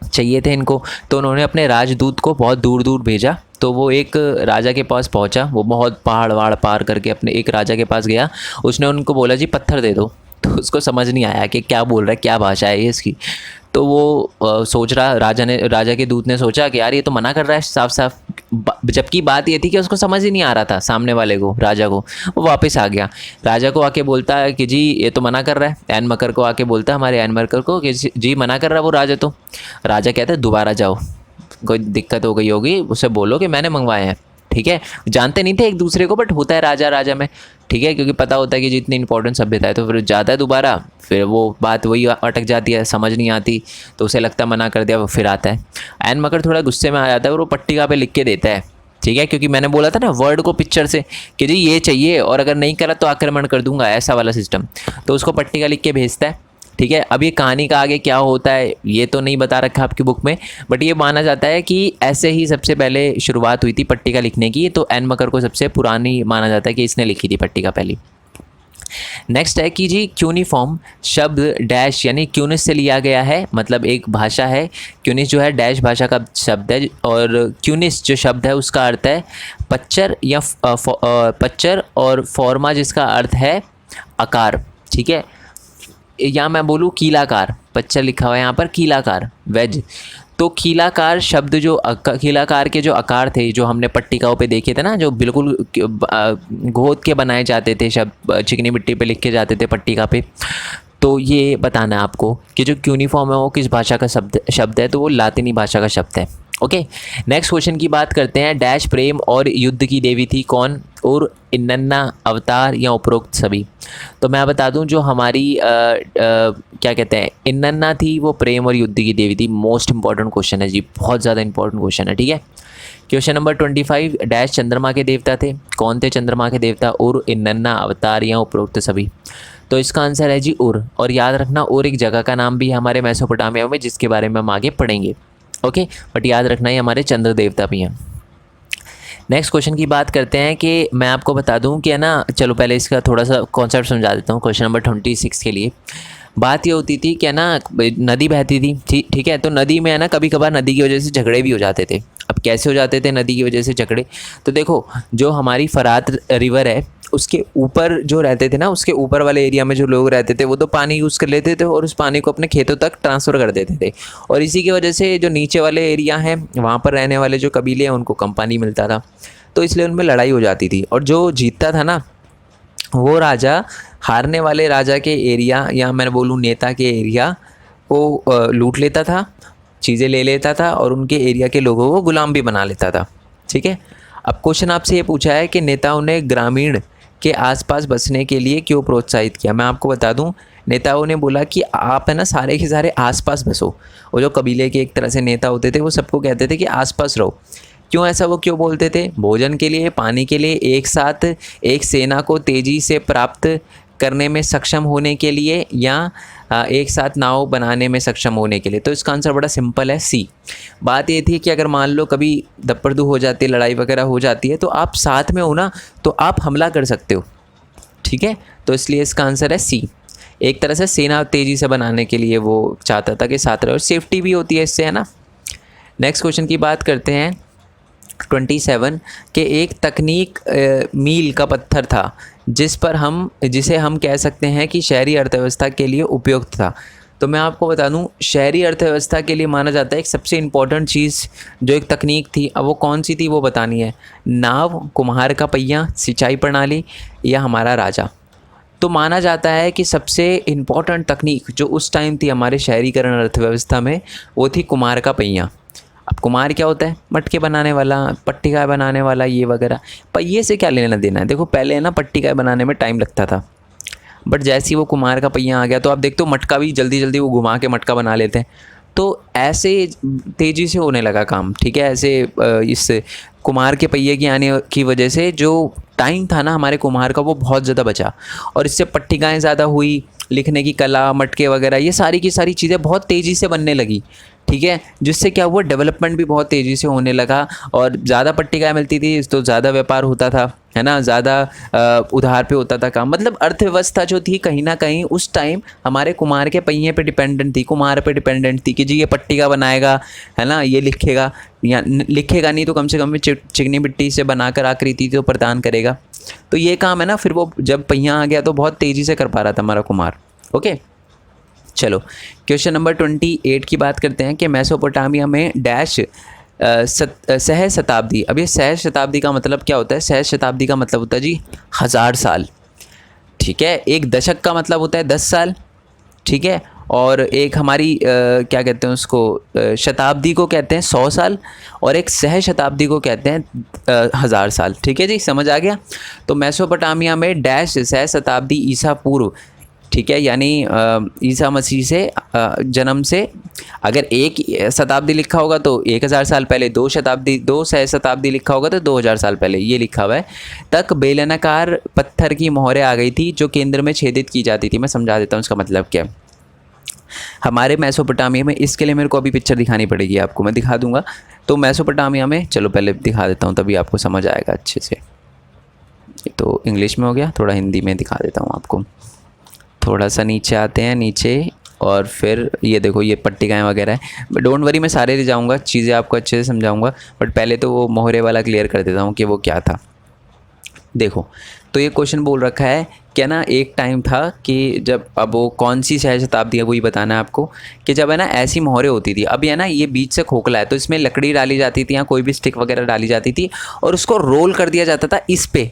चाहिए थे इनको, तो उन्होंने अपने राजदूत को बहुत दूर दूर भेजा। तो वो एक राजा के पास पहुंचा, वो बहुत पहाड़ वहाड़ पार करके अपने एक राजा के पास गया। उसने उनको बोला जी पत्थर दे दो। तो उसको समझ नहीं आया कि क्या बोल रहा है, क्या भाषा है ये इसकी। तो वो सोच रहा, राजा के दूत ने सोचा कि यार ये तो मना कर रहा है साफ साफ, जबकि बात ये थी कि उसको समझ ही नहीं आ रहा था सामने वाले को, राजा को। वो वापस आ गया, राजा को आके बोलता है कि जी ये तो मना कर रहा है। एन मकर को आके बोलता है, हमारे एन मकर को, कि जी मना कर रहा है वो राजा। तो राजा कहता है दोबारा जाओ, कोई दिक्कत हो गई होगी, उसे बोलो कि मैंने मंगवाए हैं। ठीक है, जानते नहीं थे एक दूसरे को, बट होता है राजा राजा में। ठीक है, क्योंकि पता होता है कि जितनी इंपॉर्टेंट सभ्यता है, तो फिर जाता है दोबारा, फिर वो बात वही अटक जाती है, समझ नहीं आती, तो उसे लगता है मना कर दिया, वो फिर आता है। एन मकर थोड़ा गुस्से में आ जाता है और वो पट्टिका पे लिख के देता है। ठीक है, क्योंकि मैंने बोला था ना वर्ड को पिक्चर से कि जी ये चाहिए, और अगर नहीं करा तो आक्रमण कर दूंगा, ऐसा वाला सिस्टम। तो उसको पट्टिका लिख के भेजता है। ठीक है, अब ये कहानी का आगे क्या होता है ये तो नहीं बता रखा आपकी बुक में, बट ये माना जाता है कि ऐसे ही सबसे पहले शुरुआत हुई थी पट्टिका लिखने की। तो एन मकर को सबसे पुरानी माना जाता है कि इसने लिखी थी पट्टिका पहली। नेक्स्ट है कि जी क्यूनिफॉर्म शब्द डैश यानी क्यूनिस से लिया गया है। मतलब एक भाषा है, क्यूनिस जो है डैश भाषा का शब्द है, और क्यूनिस जो शब्द है उसका अर्थ है पच्चर या पच्चर, और फॉर्मा जिसका अर्थ है आकार। ठीक है, या मैं बोलूँ कीलाकार, पच्चर लिखा हुआ है यहाँ पर, कीलाकार वेज। तो कीलाकार शब्द जो कीलाकार के जो आकार थे, जो हमने पट्टिकाओं पे देखे थे ना, जो बिल्कुल गोद के बनाए जाते थे शब्द, चिकनी मिट्टी पे लिखे जाते थे पट्टिका पे। तो ये बताना है आपको कि जो क्यूनिफॉर्म है वो किस भाषा का शब्द है। तो वो लातिनी भाषा का शब्द है। ओके, नेक्स्ट क्वेश्चन की बात करते हैं। डैश प्रेम और युद्ध की देवी थी कौन? और इन्नन्ना, अवतार या उपरोक्त सभी? तो मैं बता दूं, जो हमारी क्या कहते हैं, इन्नन्ना थी, वो प्रेम और युद्ध की देवी थी। मोस्ट इंपॉर्टेंट क्वेश्चन है जी, बहुत ज़्यादा इंपॉर्टेंट क्वेश्चन है, ठीक है। क्वेश्चन नंबर 25, डैश चंद्रमा के देवता थे, कौन थे चंद्रमा के देवता? और इन्नन्ना, अवतार या उपरोक्त सभी? तो इसका आंसर है जी उर। और याद रखना, और एक जगह का नाम भी है हमारे मेसोपोटामिया में, जिसके बारे में हम आगे पढ़ेंगे। ओके, बट याद रखना ये हमारे चंद्र देवता भी हैं। नेक्स्ट क्वेश्चन की बात करते हैं कि मैं आपको बता दूं कि है ना, चलो पहले इसका थोड़ा सा कॉन्सेप्ट समझा देता हूँ। क्वेश्चन नंबर 26 के लिए बात ये होती थी कि है ना, नदी बहती थी, ठीक है। तो नदी में है ना, कभी कभार नदी की वजह से झगड़े भी हो जाते थे। अब कैसे हो जाते थे नदी की वजह से झगड़े? तो देखो, जो हमारी फरात रिवर है, उसके ऊपर जो रहते थे ना, उसके ऊपर वाले एरिया में जो लोग रहते थे, वो तो पानी यूज़ कर लेते थे और उस पानी को अपने खेतों तक ट्रांसफ़र कर देते थे। और इसी की वजह से जो नीचे वाले एरिया हैं, वहाँ पर रहने वाले जो कबीले हैं, उनको कम पानी मिलता था, तो इसलिए उनमें लड़ाई हो जाती थी। और जो जीतता था ना, वो राजा हारने वाले राजा के एरिया, या मैं बोलूँ नेता के एरिया को लूट लेता था, चीज़ें ले लेता था, और उनके एरिया के लोगों को गुलाम भी बना लेता था, ठीक है। अब क्वेश्चन आपसे ये पूछा है कि नेताओं ने ग्रामीण के आसपास बसने के लिए क्यों प्रोत्साहित किया? मैं आपको बता दूं, नेताओं ने बोला कि आप है ना, सारे के सारे आसपास बसो। वो जो कबीले के एक तरह से नेता होते थे, वो सबको कहते थे कि आसपास रहो। क्यों ऐसा वो क्यों बोलते थे? भोजन के लिए, पानी के लिए, एक साथ एक सेना को तेज़ी से प्राप्त करने में सक्षम होने के लिए, या एक साथ नाव बनाने में सक्षम होने के लिए। तो इसका आंसर बड़ा सिंपल है, सी। बात ये थी कि अगर मान लो कभी दपड़दू हो जाती है, लड़ाई वगैरह हो जाती है, तो आप साथ में हो ना, तो आप हमला कर सकते हो, ठीक है। तो इसलिए इसका आंसर है सी। एक तरह से सेना तेज़ी से बनाने के लिए वो चाहता था कि साथ रहे, और सेफ्टी भी होती है इससे, है ना। नेक्स्ट क्वेश्चन की बात करते हैं 27 के एक तकनीक मील का पत्थर था जिसे हम कह सकते हैं कि शहरी अर्थव्यवस्था के लिए उपयुक्त था। तो मैं आपको बता दूं, शहरी अर्थव्यवस्था के लिए माना जाता है एक सबसे इम्पॉर्टेंट चीज़ जो एक तकनीक थी। अब वो कौन सी थी वो बतानी है। नाव, कुम्हार का पहिया, सिंचाई प्रणाली या हमारा राजा? तो माना जाता है कि सबसे इम्पॉर्टेंट तकनीक जो उस टाइम थी हमारे शहरीकरण अर्थव्यवस्था में, वो थी कुम्हार का पहिया। अब कुम्हार क्या होता है? मटके बनाने वाला, पट्टिकाएँ बनाने वाला, ये वगैरह। पहिए से क्या लेना देना है? देखो, पहले है ना, पट्टिकाएँ बनाने में टाइम लगता था, बट जैसे ही वो कुम्हार का पहिया आ गया, तो आप देखते हो मटका भी जल्दी जल्दी वो घुमा के मटका बना लेते हैं। तो ऐसे तेज़ी से होने लगा काम, ठीक है। ऐसे इस कुम्हार के पहिए की आने की वजह से जो टाइम था ना हमारे कुम्हार का, वो बहुत ज़्यादा बचा, और इससे पट्टिकाएँ ज़्यादा हुई, लिखने की कला, मटके वगैरह, ये सारी की सारी चीज़ें बहुत तेज़ी से बनने लगी, ठीक है। जिससे क्या हुआ, डेवलपमेंट भी बहुत तेज़ी से होने लगा, और ज़्यादा पट्टिकाएँ मिलती थी तो ज़्यादा व्यापार होता था, है ना, ज़्यादा उधार पे होता था काम। मतलब अर्थव्यवस्था जो थी कहीं ना कहीं उस टाइम हमारे कुम्हार के पहिए पे डिपेंडेंट थी, कुम्हार पे डिपेंडेंट थी कि जी ये पट्टिका बनाएगा, है ना, ये लिखेगा, या लिखेगा नहीं तो कम से कम चिकनी मिट्टी से बनाकर आकृति तो प्रदान करेगा। तो ये काम है ना, फिर वो जब पहिया आ गया तो बहुत तेज़ी से कर पा रहा था हमारा कुम्हार। ओके, चलो क्वेश्चन नंबर 28 की बात करते हैं कि मेसोपोटामिया में डैश सह शताब्दी। अब ये सह शताब्दी का मतलब क्या होता है? सह शताब्दी का मतलब होता है जी 1000 साल, ठीक है। एक दशक का मतलब होता है 10 साल, ठीक है। और एक हमारी क्या कहते हैं उसको, शताब्दी को कहते हैं 100 साल, और एक सह शताब्दी को कहते हैं 1000 साल, ठीक है जी, समझ आ गया। तो मेसोपोटामिया में डैश सह शताब्दी ईसा पूर्व, ठीक है, यानी ईसा मसीह से जन्म से, अगर एक शताब्दी लिखा होगा तो 1000 साल पहले, दो सह शताब्दी लिखा होगा तो 2000 साल पहले, ये लिखा हुआ है, तक बेलनाकार पत्थर की मोहरें आ गई थी जो केंद्र में छेदित की जाती थी। मैं समझा देता हूँ इसका मतलब क्या है। हमारे मेसोपोटामिया में, इसके लिए मेरे को अभी पिक्चर दिखानी पड़ेगी आपको, मैं दिखा दूंगा। तो मेसोपोटामिया में, चलो पहले दिखा देता हूँ तभी आपको समझ आएगा अच्छे से। तो इंग्लिश में हो गया, थोड़ा हिंदी में दिखा देता हूँ आपको। थोड़ा सा नीचे आते हैं, नीचे, और फिर ये देखो, ये पट्टिकाएँ वगैरह है। डोंट वरी, मैं सारे ले जाऊँगा, चीज़ें आपको अच्छे से समझाऊँगा, बट पहले तो वो मोहरे वाला क्लियर कर देता हूँ कि वो क्या था। देखो, तो ये क्वेश्चन बोल रखा है क्या ना, एक टाइम था कि जब, अब वो कौन सी सह शताब्दी है वही बताना है आपको, कि जब है ना ऐसी मोहरें होती थी। अब ये ना, ये बीच से खोखला है तो इसमें लकड़ी डाली जाती थी या कोई भी स्टिक वगैरह डाली जाती थी, और उसको रोल कर दिया जाता था इस पे,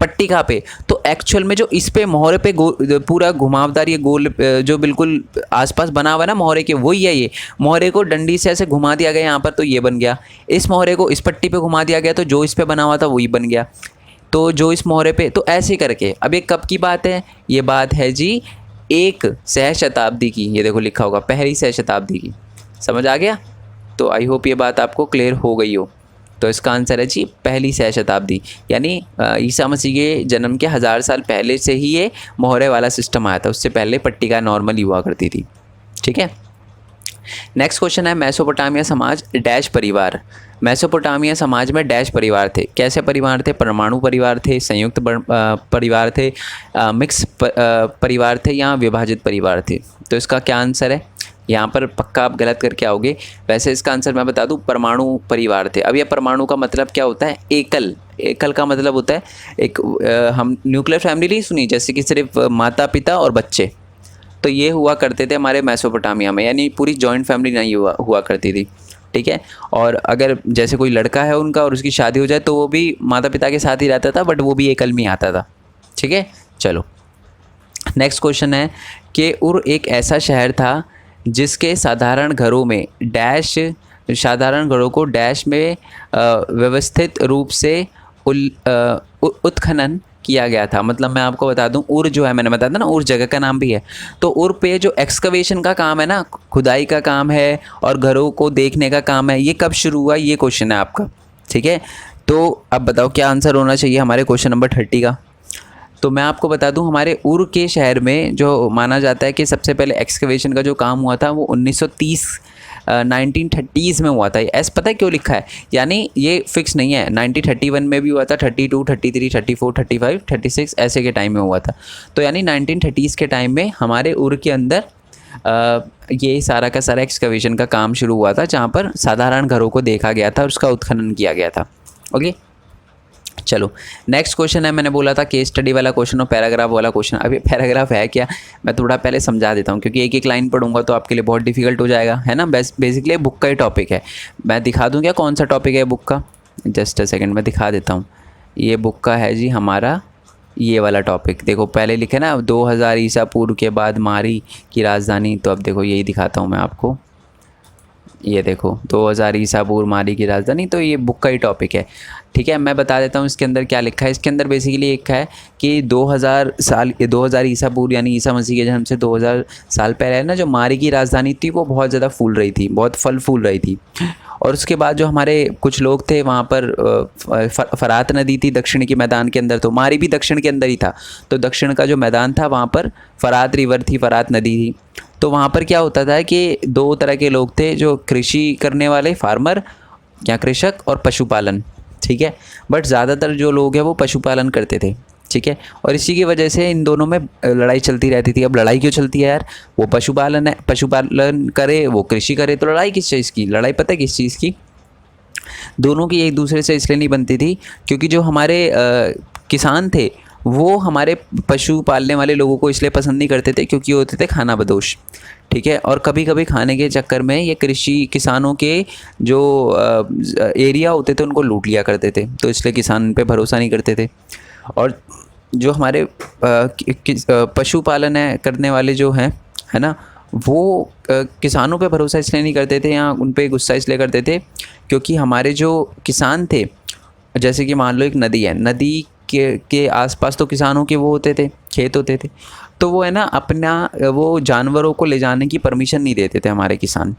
पट्टी कहाँ पे, तो एक्चुअल में जो इस पे मोहरे पे पूरा घुमावदार ये गोल जो बिल्कुल आसपास बना हुआ है ना मोहरे के, वही है ये। मोहरे को डंडी से ऐसे घुमा दिया गया यहाँ पर तो ये बन गया, इस मोहरे को इस पट्टी पे घुमा दिया गया तो जो इस पे बना हुआ था वही बन गया, तो जो इस मोहरे पे, तो ऐसे करके। अब ये कब की बात है, ये बात है जी एक सहस्राब्दी की, ये देखो लिखा होगा पहली सहस्राब्दी की। समझ आ गया, तो आई होप ये बात आपको क्लियर हो गई हो। तो इसका आंसर है जी पहली सहस्राब्दी, यानी ईसा मसीह के जन्म के 1000 साल पहले से ही ये मोहरे वाला सिस्टम आया था, उससे पहले पट्टी का नॉर्मल हुआ करती थी। ठीक है, नेक्स्ट क्वेश्चन है मेसोपोटामिया समाज डैश परिवार। मेसोपोटामिया समाज में डैश परिवार थे, कैसे परिवार थे, परमाणु परिवार थे, संयुक्त परिवार थे, मिक्स परिवार थे या विभाजित परिवार थे। तो इसका क्या आंसर है, यहाँ पर पक्का आप गलत करके आओगे। वैसे इसका आंसर मैं बता दूं, परमाणु परिवार थे। अब यह परमाणु का मतलब क्या होता है, एकल। एकल का मतलब होता है एक हम न्यूक्लियर फैमिली नहीं सुनी, जैसे कि सिर्फ माता पिता और बच्चे, तो ये हुआ करते थे हमारे मेसोपोटामिया में, यानी पूरी जॉइंट फैमिली नहीं हुआ करती थी। ठीक है, और अगर जैसे कोई लड़का है उनका और उसकी शादी हो जाए तो वो भी माता पिता के साथ ही रहता था, बट वो भी एकल में आता था। ठीक है, चलो नेक्स्ट क्वेश्चन है कि उर एक ऐसा शहर था जिसके साधारण घरों में डैश, साधारण घरों को डैश में व्यवस्थित रूप से उत्खनन किया गया था। मतलब मैं आपको बता दूं, उर जो है, मैंने बताया था ना उर जगह का नाम भी है, तो उर पे जो एक्सकवेशन का काम है ना, खुदाई का काम है और घरों को देखने का काम है, ये कब शुरू हुआ, ये क्वेश्चन है आपका। ठीक है, तो अब बताओ क्या आंसर होना चाहिए हमारे क्वेश्चन नंबर 30 का। तो मैं आपको बता दूं, हमारे उर के शहर में जो माना जाता है कि सबसे पहले एक्सकवेशन का जो काम हुआ था वो 1930 1930s में हुआ था। एस पता है क्यों लिखा है, यानी ये फिक्स नहीं है, 1931 में भी हुआ था, 32, 33, 34, 35, 36 ऐसे के टाइम में हुआ था। तो यानी 1930s के टाइम में हमारे उर के अंदर ये सारा का सारा एक्सकवेशन का काम शुरू हुआ था, जहाँ पर साधारण घरों को देखा गया था और उसका उत्खनन किया गया था। ओके, चलो नेक्स्ट क्वेश्चन है, मैंने बोला था केस स्टडी वाला क्वेश्चन और पैराग्राफ वाला क्वेश्चन। अभी पैराग्राफ है क्या, मैं थोड़ा पहले समझा देता हूँ, क्योंकि एक एक लाइन पढ़ूंगा तो आपके लिए बहुत डिफिकल्ट हो जाएगा, है ना। बेसिकली बुक का ही टॉपिक है। मैं दिखा दूँ क्या कौन सा टॉपिक है बुक का, जस्ट अ सेकेंड मैं दिखा देता हूँ। ये बुक का है जी हमारा ये वाला टॉपिक। देखो पहले लिखे ना 2000 ईसा पूर्व के बाद मारी की राजधानी, तो अब देखो यही दिखाता हूँ मैं आपको। ये देखो 2000 ईसा पूर्व मारी की राजधानी, तो ये बुक का ही टॉपिक है। ठीक है, मैं बता देता हूँ इसके अंदर क्या लिखा है। इसके अंदर बेसिकली एक है कि 2000 ईसा पूर्व यानी ईसा मसीह के जन्म से 2000 साल पहले ना जो मारी की राजधानी थी वो बहुत ज़्यादा फूल रही थी, बहुत फल फूल रही थी। और उसके बाद जो हमारे कुछ लोग थे वहाँ पर फरात नदी थी दक्षिण के मैदान के अंदर, तो मारी भी दक्षिण के अंदर ही था, तो दक्षिण का जो मैदान था वहाँ पर फरात रिवर थी, फरात नदी थी। तो वहाँ पर क्या होता था कि दो तरह के लोग थे, जो कृषि करने वाले फार्मर या कृषक और पशुपालन। ठीक है, बट ज़्यादातर जो लोग हैं वो पशुपालन करते थे। ठीक है, और इसी की वजह से इन दोनों में लड़ाई चलती रहती थी। अब लड़ाई क्यों चलती है यार, वो पशुपालन है, पशुपालन करे वो कृषि करे, तो लड़ाई किस चीज़ की, लड़ाई पता है किस चीज़ की, दोनों की एक दूसरे से इसलिए नहीं बनती थी क्योंकि जो हमारे किसान थे वो हमारे पशु पालने वाले लोगों को इसलिए पसंद नहीं करते थे क्योंकि ये होते थे खाना बदोश। ठीक है, और कभी कभी खाने के चक्कर में ये कृषि किसानों के जो एरिया होते थे उनको लूट लिया करते थे, तो इसलिए किसान पे भरोसा नहीं करते थे। और जो हमारे पशुपालन है करने वाले जो हैं, है ना, वो किसानों पे भरोसा इसलिए नहीं करते थे या उन पे गुस्सा इसलिए करते थे क्योंकि हमारे जो किसान थे, जैसे कि मान लो एक नदी है, नदी के आसपास तो किसानों के वो होते थे, खेत होते थे, तो वो है ना अपना वो जानवरों को ले जाने की परमिशन नहीं देते थे हमारे किसान,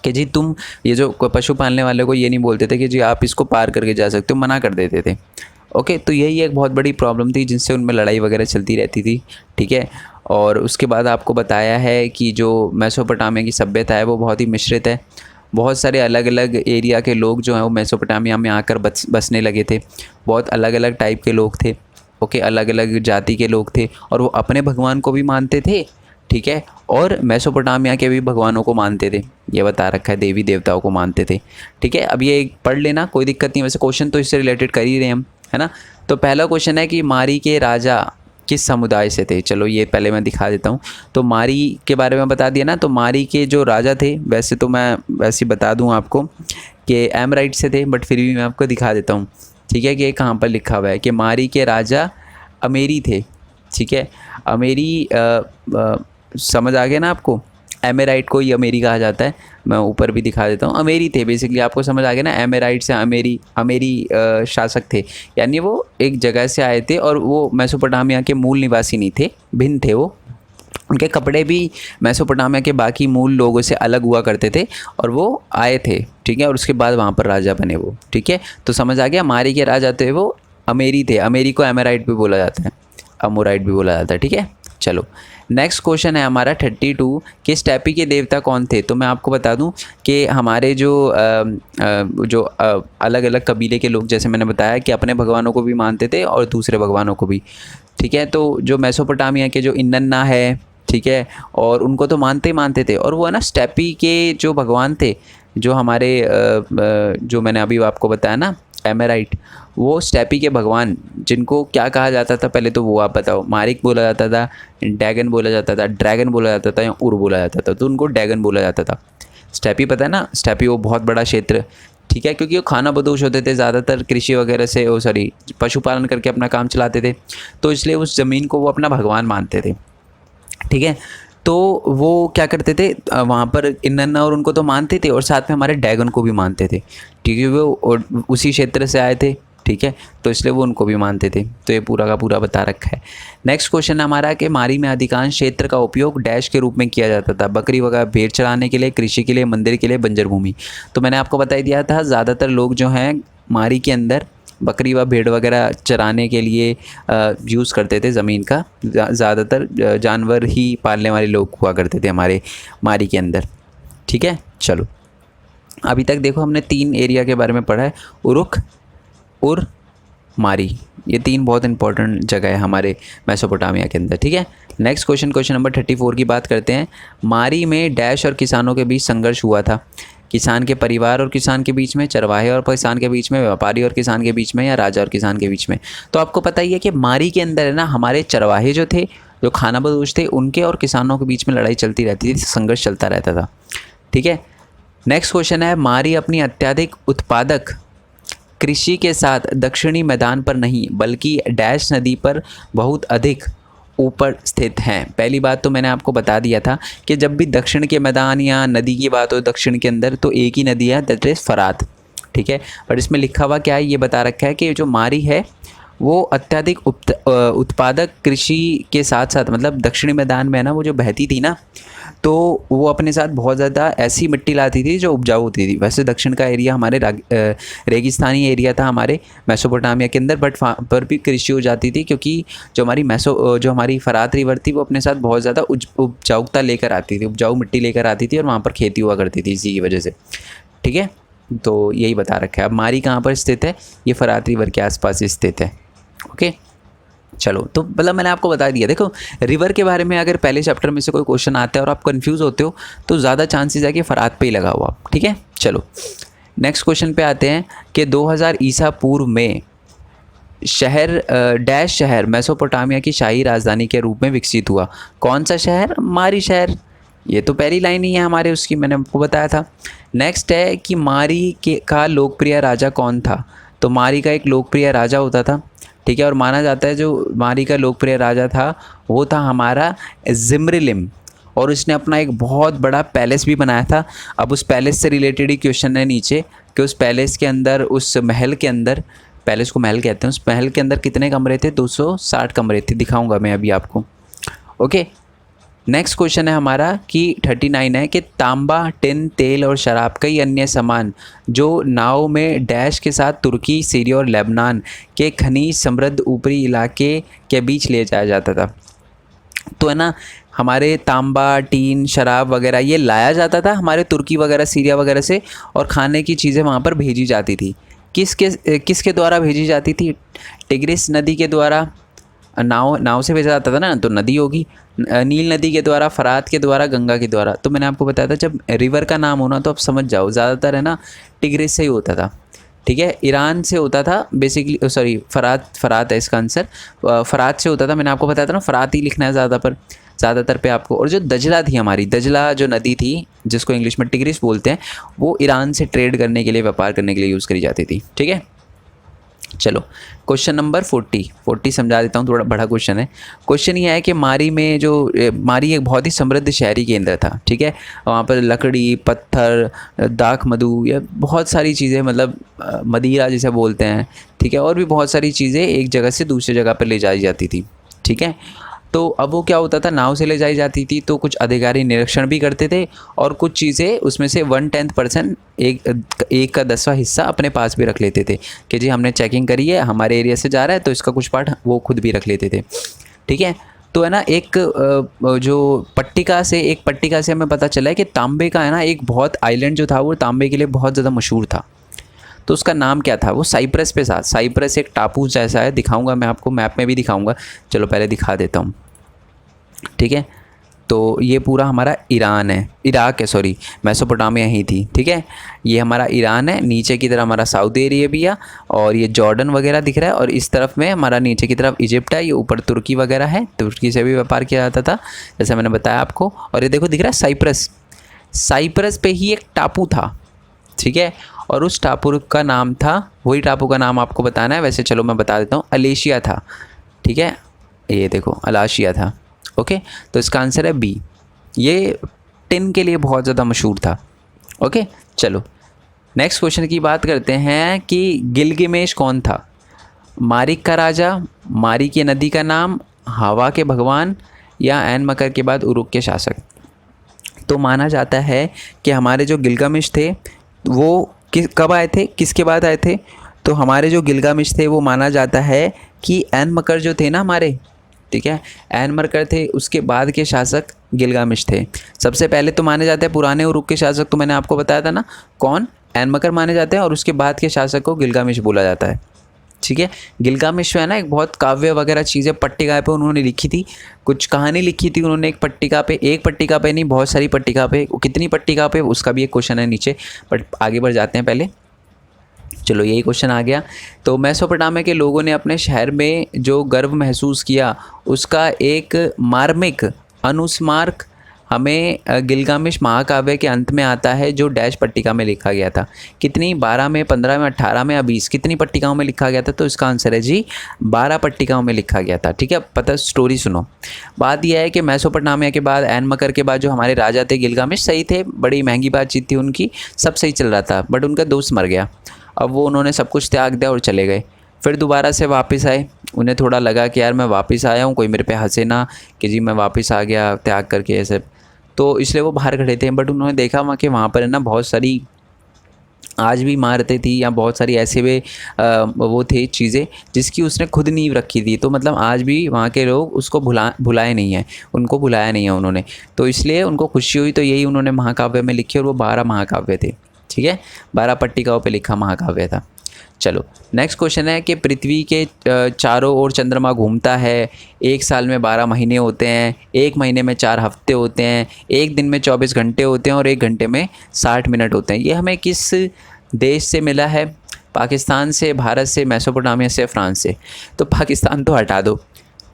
कि जी तुम ये जो पशु पालने वाले को ये नहीं बोलते थे कि जी आप इसको पार करके जा सकते हो, मना कर देते थे। ओके, तो यही एक बहुत बड़ी प्रॉब्लम थी जिनसे उनमें लड़ाई वगैरह चलती रहती थी। ठीक है, और उसके बाद आपको बताया है कि जो मेसोपोटामिया की सभ्यता है वो बहुत ही मिश्रित है। बहुत सारे अलग अलग एरिया के लोग जो हैं वो मेसोपोटामिया में आकर बसने लगे थे। बहुत अलग अलग टाइप के लोग थे। ओके, अलग अलग जाति के लोग थे और वो अपने भगवान को भी मानते थे। ठीक है, और मेसोपोटामिया के भी भगवानों को मानते थे, ये बता रखा है, देवी देवताओं को मानते थे। ठीक है, अब ये पढ़ लेना, कोई दिक्कत नहीं। वैसे क्वेश्चन तो इससे रिलेटेड कर ही रहे हम, है ना। तो पहला क्वेश्चन है कि मारी के राजा किस समुदाय से थे। चलो ये पहले मैं दिखा देता हूँ। तो मारी के बारे में बता दिया ना, तो मारी के जो राजा थे, वैसे तो मैं वैसे बता दूँ आपको कि एमराइट से थे, बट फिर भी मैं आपको दिखा देता हूँ। ठीक है, कि कहाँ पर लिखा हुआ है कि मारी के राजा अमेरी थे। ठीक है, अमेरी समझ आ गया ना आपको, एमेराइट को ही अमेरी कहा जाता है, मैं ऊपर भी दिखा देता हूँ। अमेरी थे बेसिकली, आपको समझ आ गया ना, एमेराइट से अमेरी शासक थे, यानी वो एक जगह से आए थे और वो मेसोपोटामिया के मूल निवासी नहीं थे, भिन्न थे वो। उनके कपड़े भी मेसोपोटामिया के बाकी मूल लोगों से अलग हुआ करते थे और वो आए थे। ठीक है, और उसके बाद वहाँ पर राजा बने वो। ठीक है, तो समझ आ गया, मारी के राजा थे वो अमेरी थे। अमेरी को एमेराइट भी बोला जाता है, अमोराइट भी बोला जाता है। ठीक है, चलो नेक्स्ट क्वेश्चन है हमारा 32 कि स्टेपी के देवता कौन थे। तो मैं आपको बता दूं कि हमारे जो अलग अलग कबीले के लोग, जैसे मैंने बताया कि अपने भगवानों को भी मानते थे और दूसरे भगवानों को भी। ठीक है, तो जो मेसोपोटामिया के जो इन्नन्ना है, ठीक है, और उनको तो मानते ही मानते थे। और वो है ना स्टेपी के जो भगवान थे, जो हमारे जो मैंने अभी आपको बताया ना एमेराइट, वो स्टेपी के भगवान, जिनको क्या कहा जाता था पहले तो वो आप बताओ। मारिक बोला जाता था, डैगन बोला जाता था, ड्रैगन बोला जाता था, या उर बोला जाता था। तो उनको डैगन बोला जाता था। स्टेपी पता है ना, स्टेपी वो बहुत बड़ा क्षेत्र। ठीक है, क्योंकि वो खाना बदोश होते थे, ज़्यादातर कृषि वगैरह से पशुपालन करके अपना काम चलाते थे, तो इसलिए उस ज़मीन को वो अपना भगवान मानते थे। ठीक है, तो वो क्या करते थे वहाँ पर इन्नन्ना और उनको तो मानते थे और साथ में हमारे डैगन को भी मानते थे। ठीक है, वो उसी क्षेत्र से आए थे। ठीक है, तो इसलिए वो उनको भी मानते थे। तो ये पूरा का पूरा बता रखा है। नेक्स्ट क्वेश्चन हमारा कि मारी में अधिकांश क्षेत्र का उपयोग डैश के रूप में किया जाता था। बकरी वगैरह भेड़ चराने के लिए, कृषि के लिए, मंदिर के लिए, बंजर भूमि। तो मैंने आपको बता ही दिया था, ज़्यादातर लोग जो हैं मारी के अंदर बकरी व भेड़ वगैरह चराने के लिए यूज़ करते थे ज़मीन का। ज़्यादातर जानवर ही पालने वाले लोग हुआ करते थे हमारे मारी के अंदर। ठीक है, चलो अभी तक देखो हमने 3 एरिया के बारे में पढ़ा है, उरुक, उर, मारी। ये 3 बहुत इंपॉर्टेंट जगह है हमारे मेसोपोटामिया के अंदर। ठीक है, नेक्स्ट क्वेश्चन नंबर 34 की बात करते हैं। मारी में डैश और किसानों के बीच संघर्ष हुआ था। किसान के परिवार और किसान के बीच में, चरवाहे और किसान के बीच में, व्यापारी और किसान के बीच में, या राजा और किसान के बीच में। तो आपको पता ही है कि मारी के अंदर है ना, हमारे चरवाहे जो थे, जो खाना बदोश थे, उनके और किसानों के बीच में लड़ाई चलती रहती थी, संघर्ष चलता रहता था। ठीक है, नेक्स्ट क्वेश्चन है, मारी अपनी अत्यधिक उत्पादक कृषि के साथ दक्षिणी मैदान पर नहीं बल्कि डैश नदी पर बहुत अधिक ऊपर स्थित हैं। पहली बात तो मैंने आपको बता दिया था कि जब भी दक्षिण के मैदान या नदी की बात हो दक्षिण के अंदर, तो एक ही नदी है, दैट इज़ फरात। ठीक है, पर इसमें लिखा हुआ क्या है, ये बता रखा है कि जो मारी है वो अत्यधिक उत्पादक कृषि के साथ साथ, मतलब दक्षिणी मैदान में है ना, वो जो बहती थी ना, तो वो अपने साथ बहुत ज़्यादा ऐसी मिट्टी लाती थी जो उपजाऊ होती थी। वैसे दक्षिण का एरिया हमारे रेगिस्तानी एरिया था हमारे मेसोपोटामिया के अंदर, बट वहाँ पर भी कृषि हो जाती थी, क्योंकि जो हमारी फरात रिवर थी, वो अपने साथ बहुत ज़्यादा उपजाऊता लेकर आती थी, उपजाऊ मिट्टी लेकर आती थी, और वहाँ पर खेती हुआ करती थी इसी की वजह से। ठीक है, तो यही बता रखा है। अब मारी कहाँ पर स्थित है, ये फरात रिवर के आसपास स्थित है। ओके, चलो, तो मतलब मैंने आपको बता दिया। देखो, रिवर के बारे में अगर पहले चैप्टर में से कोई क्वेश्चन आता है और आप कंफ्यूज होते हो, तो ज़्यादा चांसेस है कि फरात पे ही लगा हुआ। ठीक है, चलो नेक्स्ट क्वेश्चन पे आते हैं कि 2000 ईसा पूर्व में शहर डैश शहर मेसोपोटामिया की शाही राजधानी के रूप में विकसित हुआ। कौन सा शहर? मारी शहर। ये तो पहली लाइन ही है हमारे उसकी, मैंने आपको बताया था। नेक्स्ट है कि मारी का लोकप्रिय राजा कौन था। तो मारी का एक लोकप्रिय राजा होता था। ठीक है, और माना जाता है जो मारी का लोकप्रिय राजा था वो था हमारा जिम्रिलिम, और उसने अपना एक बहुत बड़ा पैलेस भी बनाया था। अब उस पैलेस से रिलेटेड ही क्वेश्चन है नीचे कि उस पैलेस के अंदर, उस महल के अंदर, पैलेस को महल कहते हैं, उस महल के अंदर कितने कमरे थे? 260 कमरे थे, दिखाऊंगा मैं अभी आपको। ओके, नेक्स्ट क्वेश्चन है हमारा कि 39 है कि तांबा, टिन, तेल और शराब, कई अन्य सामान जो नाव में डैश के साथ तुर्की, सीरिया और लेबनान के खनिज समृद्ध ऊपरी इलाके के बीच ले जाया जाता था। तो है ना, हमारे तांबा, टीन, शराब वगैरह ये लाया जाता था हमारे तुर्की वगैरह, सीरिया वगैरह से, और खाने की चीज़ें वहाँ पर भेजी जाती थी। किसके द्वारा भेजी जाती थी? टिग्रिस नदी के द्वारा। नाव से भेजा जाता था ना, तो नदी होगी। नील नदी के द्वारा, फरात के द्वारा, गंगा के द्वारा। तो मैंने आपको बताया था जब रिवर का नाम होना तो आप समझ जाओ, ज़्यादातर है ना टिग्रिस से ही होता था। ठीक है, ईरान से होता था बेसिकली, सॉरी फरात है इसका आंसर, फरात से होता था। मैंने आपको बताया था ना, फरात ही लिखना है ज़्यादातर पे आपको। और जो दजला थी हमारी, दजला जो नदी थी जिसको इंग्लिश में टिग्रिस बोलते हैं, वो ईरान से ट्रेड करने के लिए, व्यापार करने के लिए यूज़ करी जाती थी। ठीक है, चलो क्वेश्चन नंबर 40 समझा देता हूँ, थोड़ा बड़ा क्वेश्चन है। क्वेश्चन ये है कि मारी में जो मारी एक बहुत ही समृद्ध शहरी केंद्र था, ठीक है। वहाँ पर लकड़ी, पत्थर, दाख मधु, या बहुत सारी चीज़ें, मतलब मदिरा जिसे बोलते हैं, ठीक है, और भी बहुत सारी चीज़ें एक जगह से दूसरी जगह पर ले जाई जाती थी, ठीक है। तो अब वो क्या होता था, नाव से ले जाई जाती थी, तो कुछ अधिकारी निरीक्षण भी करते थे और कुछ चीज़ें उसमें से 1/10% एक का 10वां हिस्सा अपने पास भी रख लेते थे कि जी हमने चेकिंग करी है, हमारे एरिया से जा रहा है, तो इसका कुछ पार्ट वो खुद भी रख लेते थे, ठीक है। तो है ना, एक जो एक पट्टिका से हमें पता चला है कि तांबे का है ना एक बहुत आइलैंड जो था वो तांबे के लिए बहुत ज़्यादा मशहूर था। तो उसका नाम क्या था, वो साइप्रस पे था। साइप्रस एक टापू जैसा है, दिखाऊंगा मैं आपको, मैप में भी दिखाऊंगा। चलो पहले दिखा देता हूँ, ठीक है। तो ये पूरा हमारा ईरान है, इराक है, सॉरी, मेसोपोटामिया ही थी, ठीक है। ये हमारा ईरान है, नीचे की तरफ हमारा साउदी अरेबिया है, और ये जॉर्डन वगैरह दिख रहा है, और इस तरफ में हमारा नीचे की तरफ इजिप्ट है, ये ऊपर तुर्की वगैरह है, तुर्की से भी व्यापार किया जाता था जैसे मैंने बताया आपको। और ये देखो दिख रहा है साइप्रस, साइप्रस पे ही एक टापू था, ठीक है, और उस टापू का नाम था, वही टापू का नाम आपको बताना है। वैसे चलो मैं बता देता हूँ, अलेशिया था, ठीक है, ये देखो अलाशिया था, ओके। तो इसका आंसर है बी, ये टिन के लिए बहुत ज़्यादा मशहूर था, ओके। चलो नेक्स्ट क्वेश्चन की बात करते हैं कि गिलगिमेश कौन था। मारिक का राजा, मारी की नदी का नाम, हवा के भगवान, या एन मकर के बाद उरुक के शासक। तो माना जाता है कि हमारे जो गिलगामेश थे वो कब आए थे, किसके बाद आए थे। तो हमारे जो गिलगामेश थे वो माना जाता है कि एन मकर जो थे ना हमारे, ठीक है, एन मकर थे, उसके बाद के शासक गिलगामेश थे। सबसे पहले तो माने जाते हैं पुराने उरुक के शासक, तो मैंने आपको बताया था ना कौन, एन मकर माने जाते हैं, और उसके बाद के शासक को गिलगामेश बोला जाता है, ठीक है। गिलगामेश है ना एक बहुत काव्य वगैरह चीज़ें पट्टिका पे उन्होंने लिखी थी, कुछ कहानी लिखी थी उन्होंने एक पट्टिका पे नहीं, बहुत सारी पट्टिका पे, कितनी पट्टिका पे उसका भी एक क्वेश्चन है नीचे, बट आगे बढ़ जाते हैं पहले। चलो यही क्वेश्चन आ गया। तो मेसोपोटामिया के लोगों ने अपने शहर में जो गर्व महसूस किया उसका एक मार्मिक अनुस्मारक हमें गिलगामेश महाकाव्य के अंत में आता है, जो डैश पट्टिका में लिखा गया था। कितनी, 12 में, 15 में, 18 में या 20, कितनी पट्टिकाओं में लिखा गया था। तो इसका आंसर है जी 12 पट्टिकाओं में लिखा गया था, ठीक है। पता स्टोरी सुनो। बात यह है कि मेसोपोटामिया के बाद एन मकर के बाद जो हमारे राजा थे गिलगामेश सही थे, बड़ी महंगी बातचीत थी उनकी, सब सही चल रहा था, बट उनका दोस्त मर गया। अब वो उन्होंने सब कुछ त्याग दिया और चले गए। फिर दोबारा से वापस आए, उन्हें थोड़ा लगा कि यार मैं वापस आया हूँ, कोई मेरे पे हंसे ना कि जी मैं वापस आ गया त्याग करके ऐसे, तो इसलिए वो बाहर खड़े थे। बट उन्होंने देखा वहाँ कि वहाँ पर है ना बहुत सारी आज भी इमारतें थी, या बहुत सारी ऐसे वे वो थे चीज़ें जिसकी उसने खुद नींव रखी थी। तो मतलब आज भी वहाँ के लोग उसको भुलाए नहीं हैं, उनको भुलाया नहीं है उन्होंने, तो इसलिए उनको खुशी हुई, तो यही उन्होंने महाकाव्य में लिखी, और वो 12 महाकाव्य थे, ठीक है, 12 पट्टिकाओं पे लिखा महाकाव्य था। चलो नेक्स्ट क्वेश्चन है कि पृथ्वी के चारों ओर चंद्रमा घूमता है, एक साल में 12 महीने होते हैं, एक महीने में 4 हफ्ते होते हैं, एक दिन में 24 घंटे होते हैं, और एक घंटे में 60 मिनट होते हैं। ये हमें किस देश से मिला है, पाकिस्तान से, भारत से, मेसोपोटामिया से, फ्रांस से। तो पाकिस्तान तो हटा दो,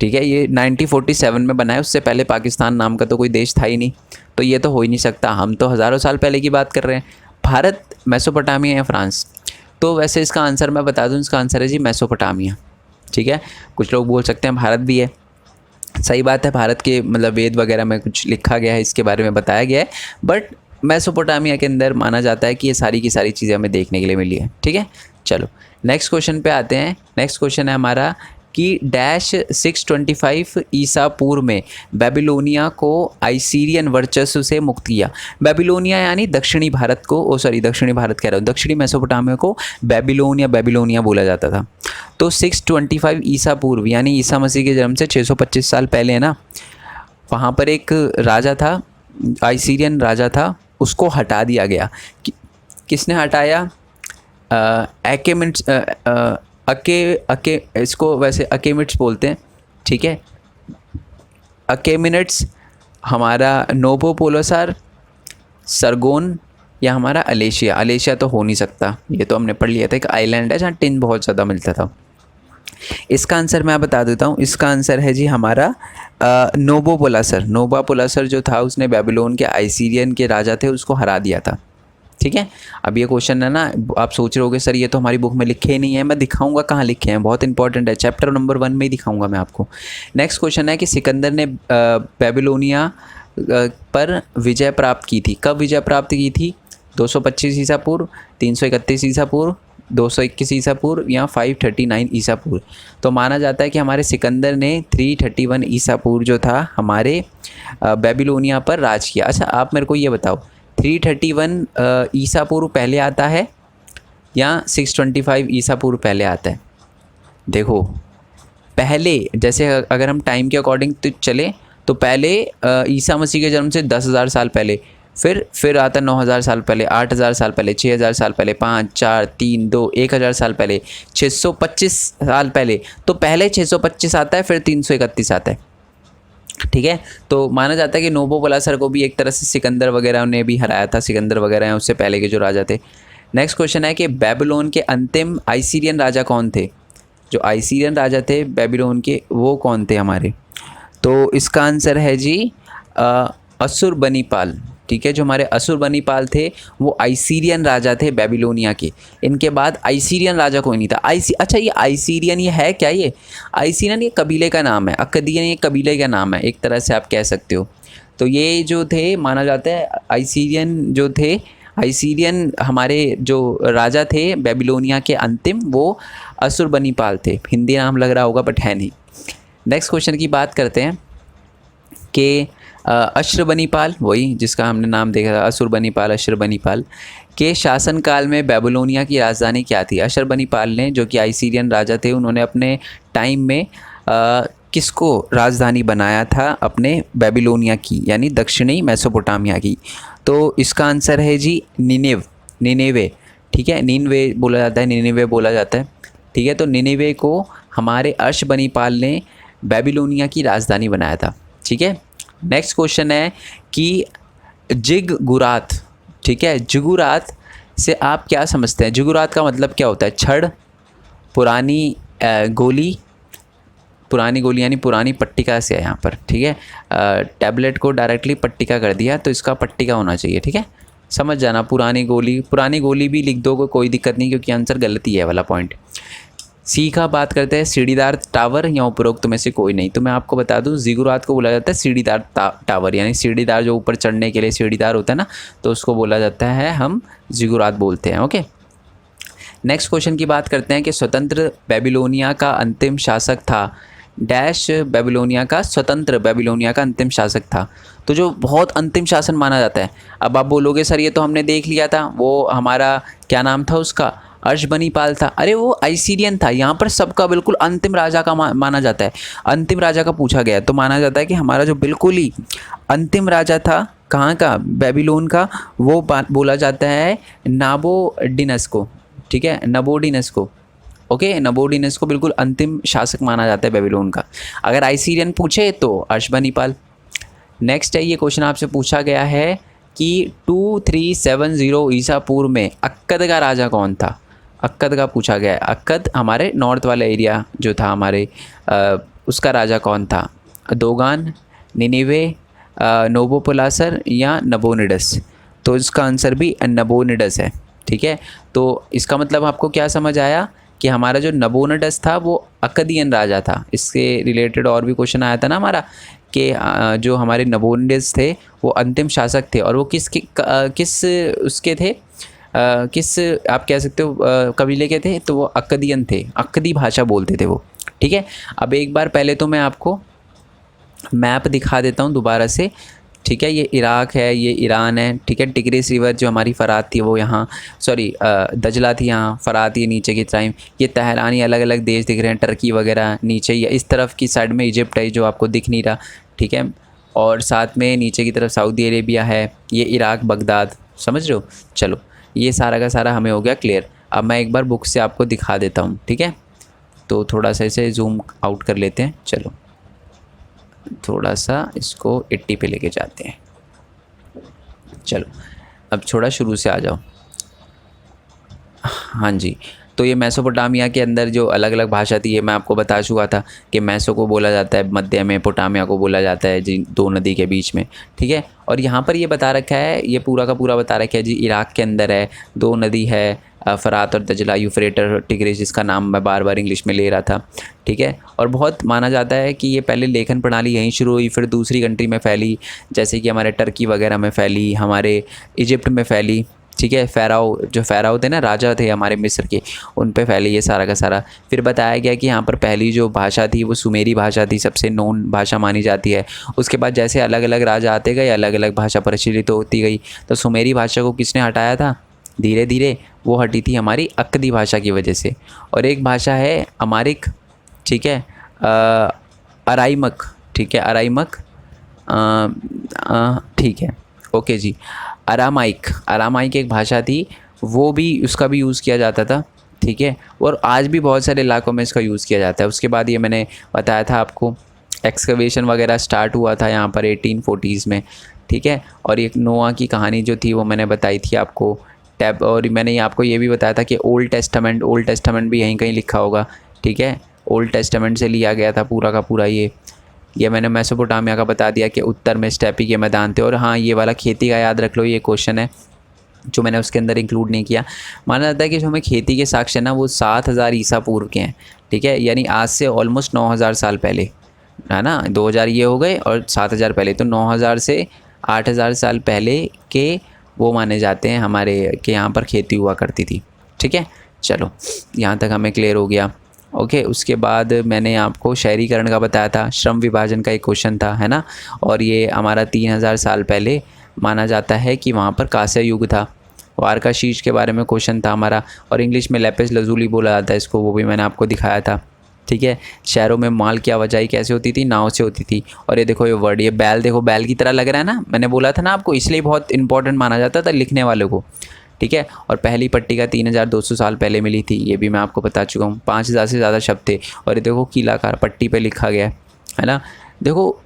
ठीक है, ये 1947 में बना है, उससे पहले पाकिस्तान नाम का तो कोई देश था ही नहीं, तो ये तो हो ही नहीं सकता। हम तो हज़ारों साल पहले की बात कर रहे हैं। भारत, मेसोपोटामिया या फ्रांस। तो वैसे इसका आंसर मैं बता दूं, इसका आंसर है जी मेसोपोटामिया, ठीक है। कुछ लोग बोल सकते हैं भारत भी है, सही बात है, भारत के मतलब वेद वगैरह में कुछ लिखा गया है, इसके बारे में बताया गया है, बट मेसोपोटामिया के अंदर माना जाता है कि ये सारी की सारी चीज़ें हमें देखने के लिए मिली है, ठीक है। चलो नेक्स्ट क्वेश्चन पे आते हैं। नेक्स्ट क्वेश्चन है हमारा कि डैश 625 ईसा पूर्व में बेबीलोनिया को आइसीरियन वर्चस्व से मुक्त किया। बेबीलोनिया यानी दक्षिणी भारत को, दक्षिणी भारत कह रहा हूँ, दक्षिणी मेसोपोटामिया को बेबीलोनिया बोला जाता था। तो 625 ईसा पूर्व यानी ईसा मसीह के जन्म से 625 साल पहले है ना, वहाँ पर एक राजा था, आइसीरियन राजा था, उसको हटा दिया गया। किसने हटाया? इसको वैसे अकेमिट्स बोलते हैं, ठीक है। अकेमिनेट्स, हमारा नोबोपोलोसार, सरगोन, या हमारा अलेशिया तो हो नहीं सकता, ये तो हमने पढ़ लिया था, एक आइलैंड है जहाँ टिन बहुत ज़्यादा मिलता था। इसका आंसर मैं बता देता हूँ, इसका आंसर है जी हमारा नोबोपोलासर जो था उसने बेबीलोन के आइसीरियन के राजा थे उसको हरा दिया था, ठीक है। अब ये क्वेश्चन है ना, आप सोच रहे होगे सर ये तो हमारी बुक में लिखे ही नहीं है। मैं दिखाऊंगा कहाँ लिखे हैं, बहुत इंपॉर्टेंट है, चैप्टर नंबर 1 में ही दिखाऊंगा मैं आपको। नेक्स्ट क्वेश्चन है कि सिकंदर ने बेबीलोनिया पर विजय प्राप्त की थी। कब विजय प्राप्त की थी? 225 ईसा पूर्व, 331 ईसा पूर्व, 221 ईसा पूर्व या 539 ईसा पूर्व। तो माना जाता है कि हमारे सिकंदर ने 331 ईसा पूर्व जो था हमारे बेबीलोनिया पर राज किया। अच्छा आप मेरे को ये बताओ 331 ईसा पूर्व पहले आता है या 625 ईसा पूर्व पहले आता है? देखो पहले, जैसे अगर हम टाइम के अकॉर्डिंग तो चले तो पहले ईसा मसीह के जन्म से 10,000 साल पहले, फिर आता 9,000 साल पहले, 8,000 साल पहले, 6,000 साल पहले, 5, 4, 3, 2, 1,000 साल पहले, 625 साल पहले। तो पहले 625 आता है, फिर 331 आता है। ठीक है, तो माना जाता है कि नोबोपलासर को भी एक तरह से सिकंदर वगैरह ने भी हराया था, सिकंदर वगैरह हैं उससे पहले के जो राजा थे। नेक्स्ट क्वेश्चन है कि बेबीलोन के अंतिम आइसीरियन राजा कौन थे? जो आइसीरियन राजा थे बेबीलोन के, वो कौन थे हमारे? तो इसका आंसर है जी अशुरबनीपाल। ठीक है, जो हमारे अशुरबनीपाल थे वो आइसीरियन राजा थे बेबीलोनिया के। इनके बाद आइसीरियन राजा कोई नहीं था। अच्छा ये आइसीरियन ये है क्या? ये आइसीरियन ये कबीले का नाम है, अक्कदियन ये कबीले का नाम है, एक तरह से आप कह सकते हो। तो ये जो थे माना जाता है आइसीरियन जो थे, आइसीरियन हमारे जो राजा थे बेबीलोनिया के अंतिम, वो अशुरबनीपाल थे। हिंदी नाम लग रहा होगा बट है नहीं। नेक्स्ट क्वेश्चन की बात करते हैं कि अशुरबनीपाल, वही जिसका हमने नाम देखा था अशुरबनीपाल, अशुरबनीपाल के शासनकाल में बेबीलोनिया की राजधानी क्या थी? अशुरबनीपाल ने, जो कि आइसीरियन राजा थे, उन्होंने अपने टाइम में किसको राजधानी बनाया था? अपने बेबीलोनिया की, यानी दक्षिणी मेसोपोटामिया की। तो इसका आंसर है जी निनेवे। ठीक है, नीनवे बोला जाता है, निनेवे बोला जाता है। ठीक है, तो निनेवे को हमारे अशुरबनीपाल ने बेबीलोनिया की राजधानी बनाया था। ठीक है, नेक्स्ट क्वेश्चन है कि जिगुरात। ठीक है, जिगुरात से आप क्या समझते हैं? जिगुरात का मतलब क्या होता है? छड़, पुरानी गोली, पुरानी गोली यानी पुरानी पट्टिका से है यहाँ पर। ठीक है, टैबलेट को डायरेक्टली पट्टिका कर दिया तो इसका पट्टिका होना चाहिए। ठीक है, समझ जाना, पुरानी गोली भी लिख दो, कोई दिक्कत नहीं, क्योंकि आंसर गलती है वाला पॉइंट। सी का बात करते हैं, सीढ़ीदार टावर या उपरोक्त में से कोई नहीं। तो मैं आपको बता दूं जिगुरात को बोला जाता है सीढ़ीदार टावर, यानी सीढ़ीदार जो ऊपर चढ़ने के लिए सीढ़ीदार होता है ना, तो उसको बोला जाता है, हम जिगुरात बोलते हैं। ओके, नेक्स्ट क्वेश्चन की बात करते हैं कि स्वतंत्र बेबीलोनिया का अंतिम शासक था डैश बेबीलोनिया का, स्वतंत्र बेबीलोनिया का अंतिम शासक था। तो जो बहुत अंतिम शासन माना जाता है, अब आप बोलोगे सर ये तो हमने देख लिया था, वो हमारा क्या नाम था उसका? अशुरबनीपाल था। अरे वो आइसीरियन था, यहाँ पर सबका बिल्कुल अंतिम राजा का माना जाता है। अंतिम राजा का पूछा गया तो माना जाता है कि हमारा जो बिल्कुल ही अंतिम राजा था, कहाँ का? बेबीलोन का, वो बोला जाता है नाबोडिनस को। ठीक है, नबोडिनस को। ओके, नबोडिनस को बिल्कुल अंतिम शासक माना जाता है बेबीलोन का। अगर आइसीरियन पूछे तो अशुरबनीपाल। नेक्स्ट है, ये क्वेश्चन आपसे पूछा गया है कि 2370 ईसा पूर्व में अक्कद का राजा कौन था? अक्कद का पूछा गया है। अक्कद हमारे नॉर्थ वाला एरिया जो था हमारे, उसका राजा कौन था? दोगान, निनिवे, नोबोपलासर या नबोनिडस? तो इसका आंसर भी नबोनिडस है। ठीक है, तो इसका मतलब आपको क्या समझ आया कि हमारा जो नबोनिडस था वो अक्कदियन राजा था। इससे रिलेटेड और भी क्वेश्चन आया था ना हमारा कि जो हमारे नबोनिडस थे वो अंतिम शासक थे, और वो किस उसके थे, किस आप कह सकते हो कबीले के थे? तो वो अक्कदियन थे, अक्कदी भाषा बोलते थे वो। ठीक है, अब एक बार पहले तो मैं आपको मैप दिखा देता हूँ दोबारा से। ठीक है, ये इराक है, ये ईरान है। ठीक है, टिग्रिस रिवर जो हमारी फ़रात थी वो यहाँ, सॉरी दजला थी यहाँ, फ़रात ये नीचे की टाइम, ये तहरानी, अलग अलग देश दिख रहे हैं, टर्की वगैरह नीचे, या इस तरफ की साइड में इजिप्ट है जो आपको दिख नहीं रहा। ठीक है, और साथ में नीचे की तरफ सऊदी अरेबिया है, ये इराक, बगदाद, समझ रहे हो? चलो, ये सारा का सारा हमें हो गया क्लियर। अब मैं एक बार बुक से आपको दिखा देता हूँ। ठीक है, तो थोड़ा सा इसे जूम आउट कर लेते हैं। चलो, थोड़ा सा इसको 80 पे लेके जाते हैं। चलो, अब थोड़ा शुरू से आ जाओ। हाँ जी, तो ये मेसोपोटामिया के अंदर जो अलग अलग भाषा थी ये मैं आपको बता चुका था कि मेसो को बोला जाता है मध्य में, पोटामिया को बोला जाता है जी दो नदी के बीच में, ठीक है। और यहाँ पर ये बता रखा है, ये पूरा का पूरा बता रखा है जी इराक़ के अंदर है, दो नदी है फ़रात और दजला, यूफ्रेटर टिग्रिस, जिसका नाम मैं बार बार इंग्लिश में ले रहा था, ठीक है। और बहुत माना जाता है कि ये पहले लेखन प्रणाली यहीं शुरू हुई, फिर दूसरी कंट्री में फैली, जैसे कि हमारे टर्की वगैरह में फैली, हमारे इजिप्ट में फैली, ठीक है। फ़ाराओ थे ना, राजा थे हमारे मिस्र के, उन पे फैली ये सारा का सारा। फिर बताया गया कि यहाँ पर पहली जो भाषा थी वो सुमेरी भाषा थी, सबसे नोन भाषा मानी जाती है। उसके बाद जैसे अलग अलग राजा आते गए, अलग अलग भाषा प्रचलित होती गई, तो सुमेरी भाषा को किसने हटाया था? धीरे धीरे वो हटी थी हमारी अक्कदी भाषा की वजह से। और एक भाषा है अमारिक, ठीक है, अराइमक, ठीक है, अराइमक, ठीक है, ओके जी। अरामाइक एक भाषा थी, वो भी, उसका भी यूज़ किया जाता था, ठीक है। और आज भी बहुत सारे इलाकों में इसका यूज़ किया जाता है। उसके बाद ये मैंने बताया था आपको, एक्सकवेशन वगैरह स्टार्ट हुआ था यहाँ पर 1840s में, ठीक है। और एक नोआ की कहानी जो थी वो मैंने बताई थी आपको टैब। और मैंने आपको ये भी बताया था कि ओल्ड टेस्टामेंट भी यहीं कहीं लिखा होगा, ठीक है। ओल्ड टेस्टामेंट से लिया गया था पूरा का पूरा ये मैंने मेसोपोटामिया का बता दिया कि उत्तर में स्टेपी के मैदान थे। और हाँ, ये वाला खेती का याद रख लो, ये क्वेश्चन है जो मैंने उसके अंदर इंक्लूड नहीं किया। माना जाता है कि जो हमें खेती के साक्ष्य ना वो 7000 ईसा पूर्व के हैं, ठीक है, यानी आज से ऑलमोस्ट 9000 साल पहले, है ना। 2000 ये हो गए और 7000 पहले, तो 9000 से 8000 साल पहले के वो माने जाते हैं हमारे कि यहाँ पर खेती हुआ करती थी, ठीक है। चलो, यहाँ तक हमें क्लियर हो गया, ओके। उसके बाद मैंने आपको शहरीकरण का बताया था, श्रम विभाजन का एक क्वेश्चन था, है ना। और ये हमारा 3000 साल पहले माना जाता है कि वहाँ पर कांस्य युग था। वारकाशीश के बारे में क्वेश्चन था हमारा, और इंग्लिश में लैपिस लजूली बोला जाता है इसको, वो भी मैंने आपको दिखाया था, ठीक है। शहरों में माल की आवाजाही कैसे होती थी? नाव से होती थी। और ये देखो ये वर्ड, ये बैल, देखो बैल की तरह लग रहा है ना, मैंने बोला था ना आपको, इसलिए बहुत इंपॉर्टेंट माना जाता था लिखने वालों को, ठीक है। और पहली पट्टिका 3200 साल पहले मिली थी, ये भी मैं आपको बता चुका हूँ। 5000 से ज़्यादा शब्द थे। और ये देखो कीलाकार पट्टी पे लिखा गया है ना। देखो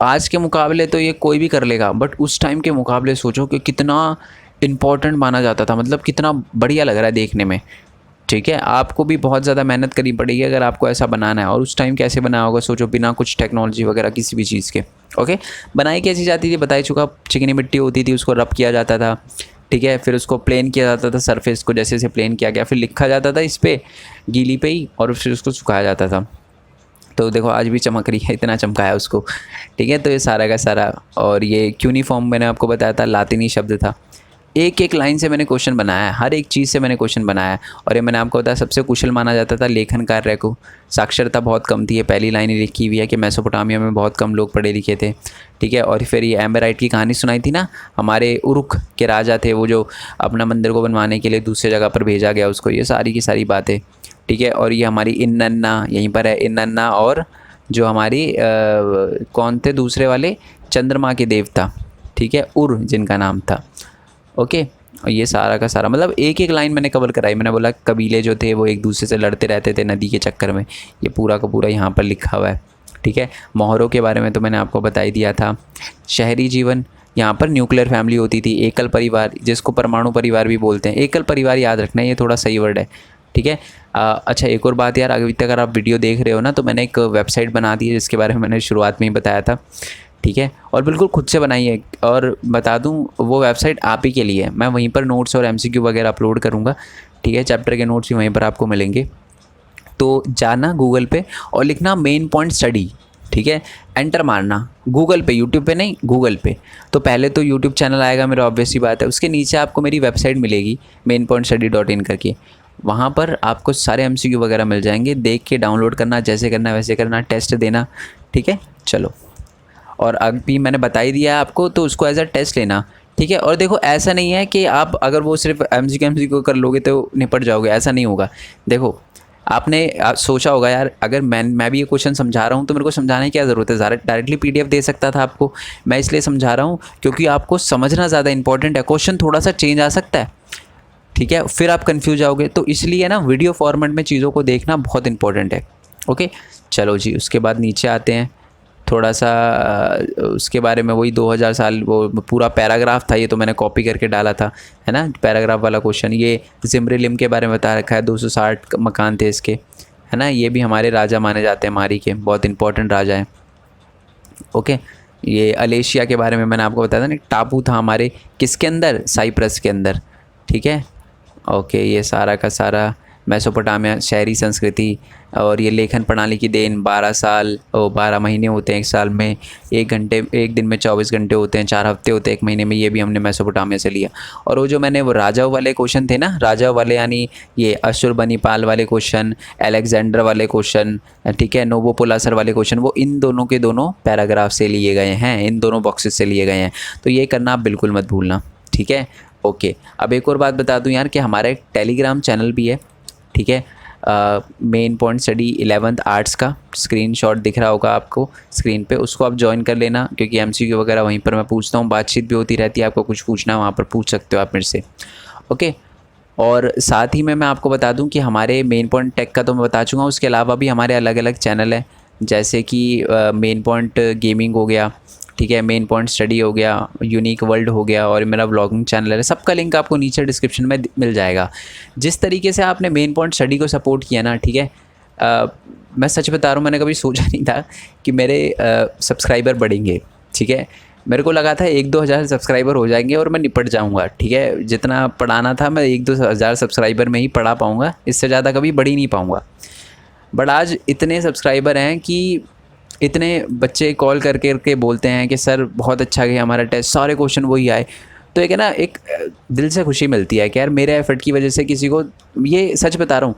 आज के मुकाबले तो ये कोई भी कर लेगा, बट उस टाइम के मुकाबले सोचो कि कितना इम्पॉर्टेंट माना जाता था, मतलब कितना बढ़िया लग रहा है देखने में, ठीक है। आपको भी बहुत ज़्यादा मेहनत करनी पड़ेगी अगर आपको ऐसा बनाना है। और उस टाइम कैसे बनाया होगा सोचो, बिना कुछ टेक्नोलॉजी वगैरह किसी भी चीज़ के, ओके। बनाई कैसी जाती थी बता ही चुका, चिकनी मिट्टी होती थी, उसको रब किया जाता था, ठीक है। फिर उसको प्लेन किया जाता था, सरफेस को जैसे जैसे प्लेन किया गया, फिर लिखा जाता था इस पर गीली पे ही, और फिर उसको सुखाया जाता था। तो देखो आज भी चमक रही है, इतना चमकाया उसको, ठीक है। तो ये सारा का सारा। और ये क्यूनिफॉर्म मैंने आपको बताया था, लातिनी शब्द था। एक एक लाइन से मैंने क्वेश्चन बनाया है, हर एक चीज़ से मैंने क्वेश्चन बनाया है। और ये मैंने आपको बताया सबसे कुशल माना जाता था लेखन कार्य को। साक्षरता बहुत कम थी, ये पहली लाइन ही लिखी हुई है कि मेसोपोटामिया में बहुत कम लोग पढ़े लिखे थे, ठीक है। और फिर ये एम्बेराइट की कहानी सुनाई थी ना, हमारे उरुख के राजा थे वो, जो अपना मंदिर को बनवाने के लिए दूसरे जगह पर भेजा गया उसको, ये सारी की सारी बातें, ठीक है। और ये हमारी इन्नन्ना यहीं पर है, इन्नन्ना। और जो हमारी कौन थे दूसरे वाले, चंद्रमा के देवता, ठीक है, उर जिनका नाम था, ओके। और ये सारा का सारा मतलब एक एक लाइन मैंने कवर कराई। मैंने बोला कबीले जो थे वो एक दूसरे से लड़ते रहते थे नदी के चक्कर में, ये पूरा का पूरा यहाँ पर लिखा हुआ है, ठीक है। मोहरों के बारे में तो मैंने आपको बता ही दिया था। शहरी जीवन, यहाँ पर न्यूक्लियर फैमिली होती थी, एकल परिवार, जिसको परमाणु परिवार भी बोलते हैं। एकल परिवार याद रखना है, ये थोड़ा सही वर्ड है, ठीक है। अच्छा एक और बात यार, अभी तक अगर आप वीडियो देख रहे हो ना, तो मैंने एक वेबसाइट बना दी है जिसके बारे में मैंने शुरुआत में ही बताया था, ठीक है। और बिल्कुल खुद से बनाई है। और बता दूं वो वेबसाइट आप ही के लिए है, मैं वहीं पर नोट्स और एमसीक्यू वगैरह अपलोड करूँगा, ठीक है। चैप्टर के नोट्स भी वहीं पर आपको मिलेंगे। तो जाना गूगल पे और लिखना मेन पॉइंट स्टडी, ठीक है। एंटर मारना गूगल पे, यूट्यूब पे नहीं, गूगल पे। तो पहले तो यूट्यूब चैनल आएगा मेरा, ऑब्वियस सी बात है। उसके नीचे आपको मेरी वेबसाइट मिलेगी mainpointstudy.in करके, वहाँ पर आपको सारे एमसीक्यू वगैरह मिल जाएंगे। देख के डाउनलोड करना, जैसे करना वैसे करना, टेस्ट देना, ठीक है। चलो, और अभी मैंने बता ही दिया आपको, तो उसको एज अ टेस्ट लेना, ठीक है। और देखो ऐसा नहीं है कि आप अगर वो सिर्फ एमसीक्यू कर लोगे तो निपट जाओगे, ऐसा नहीं होगा। देखो आपने सोचा होगा यार, अगर मैं भी ये क्वेश्चन समझा रहा हूँ तो मेरे को समझाने की क्या ज़रूरत है, डायरेक्टली पीडीएफ दे सकता था आपको। मैं इसलिए समझा रहा हूँ क्योंकि आपको समझना ज़्यादा इंपॉर्टेंट है। क्वेश्चन थोड़ा सा चेंज आ सकता है, ठीक है, फिर आप कन्फ्यूज आओगे। तो इसलिए ना वीडियो फॉर्मेट में चीज़ों को देखना बहुत इंपॉर्टेंट है, ओके। चलो जी, उसके बाद नीचे आते हैं। थोड़ा सा उसके बारे में, वही 2000 साल वो पूरा पैराग्राफ था, ये तो मैंने कॉपी करके डाला था, है ना, पैराग्राफ वाला क्वेश्चन। ये ज़िम्रिलिम के बारे में बता रखा है, 260 मकान थे इसके, है ना। ये भी हमारे राजा माने जाते हैं, मारी के बहुत इंपॉर्टेंट राजा हैं। ओके, ये अलेशिया के बारे में मैंने आपको बताया था ना, टापू था हमारे किसके अंदर, साइप्रस के अंदर, ठीक है। ओके, ये सारा का सारा मेसोपोटामिया, शहरी संस्कृति, और ये लेखन प्रणाली की देन, 12 महीने होते हैं एक साल में, 1 दिन में 24 घंटे होते हैं, 4 हफ्ते होते हैं एक महीने में, ये भी हमने मेसोपोटामिया से लिया। और वो जो मैंने वो राजाओं वाले क्वेश्चन थे ना, राजाओं वाले यानी ये अशुरबनीपाल वाले क्वेश्चन, अलेक्जेंडर वाले क्वेश्चन, ठीक है, नोबोपोलासर वाले क्वेश्चन, वो इन दोनों के दोनों पैराग्राफ से लिए गए हैं, इन दोनों बॉक्सेस से लिए गए हैं। तो ये करना आप बिल्कुल मत भूलना, ठीक है। ओके, अब एक और बात बता दूं यार कि हमारा एक टेलीग्राम चैनल भी है, ठीक है। Main point study 11th arts का स्क्रीनशॉट दिख रहा होगा आपको स्क्रीन पे, उसको आप ज्वाइन कर लेना, क्योंकि एमसीक्यू वगैरह वहीं पर मैं पूछता हूँ, बातचीत भी होती रहती है, आपको कुछ पूछना है वहाँ पर पूछ सकते हो आप मेरे से। ओके, और साथ ही में मैं आपको बता दूं कि हमारे मेन पॉइंट टेक का तो मैं बता चुका हूँ, उसके अलावा भी हमारे अलग अलग चैनल हैं, जैसे कि मेन पॉइंट गेमिंग हो गया, ठीक है, मेन पॉइंट स्टडी हो गया, यूनिक वर्ल्ड हो गया, और मेरा व्लॉगिंग चैनल है। सबका लिंक आपको नीचे डिस्क्रिप्शन में मिल जाएगा। जिस तरीके से आपने मेन पॉइंट स्टडी को सपोर्ट किया ना, ठीक है, मैं सच बता रहा हूँ, मैंने कभी सोचा नहीं था कि मेरे सब्सक्राइबर बढ़ेंगे, ठीक है। मेरे को लगा था 1-2 हज़ार सब्सक्राइबर हो जाएंगे और मैं निपट जाऊंगा, ठीक है। जितना पढ़ाना था मैं 1-2 हज़ार सब्सक्राइबर में ही पढ़ा पाऊँगा, इससे ज़्यादा कभी बढ़ ही नहीं पाऊँगा। बट आज इतने सब्सक्राइबर हैं कि इतने बच्चे कॉल करके बोलते हैं कि सर बहुत अच्छा गया हमारा टेस्ट, सारे क्वेश्चन वही आए। तो एक है ना, एक दिल से खुशी मिलती है कि यार मेरे एफर्ट की वजह से किसी को, ये सच बता रहा हूँ,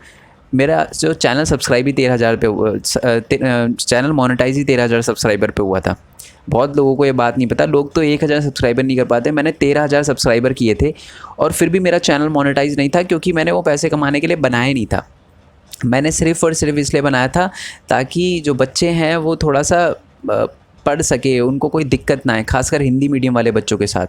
मेरा जो चैनल सब्सक्राइब ही 13,000 पे हुआ, चैनल मोनेटाइज ही 13,000 सब्सक्राइबर पे हुआ था। बहुत लोगों को ये बात नहीं पता, लोग तो 1,000 सब्सक्राइबर नहीं कर पाते, मैंने 13,000 सब्सक्राइबर किए थे और फिर भी मेरा चैनल मोनेटाइज नहीं था, क्योंकि मैंने वो पैसे कमाने के लिए बनाया नहीं था। मैंने सिर्फ़ और सिर्फ इसलिए बनाया था ताकि जो बच्चे हैं वो थोड़ा सा पढ़ सके, उनको कोई दिक्कत ना आए, खासकर हिंदी मीडियम वाले बच्चों के साथ,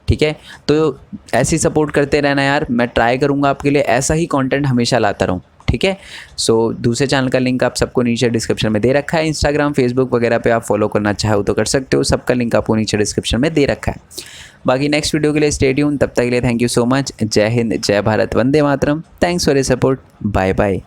ठीक है। तो ऐसे ही सपोर्ट करते रहना यार, मैं ट्राई करूँगा आपके लिए ऐसा ही कंटेंट हमेशा लाता रहूँ, ठीक है। सो दूसरे चैनल का लिंक आप सबको नीचे डिस्क्रिप्शन में दे रखा है, इंस्टाग्राम फेसबुक वगैरह पे आप फॉलो करना चाहो तो कर सकते हो, सबका लिंक आपको नीचे डिस्क्रिप्शन में दे रखा है। बाकी नेक्स्ट वीडियो के लिए स्टे ट्यून, तब तक के लिए थैंक यू सो मच। जय हिंद, जय भारत, वंदे मातरम। Thanks for your support, bye bye.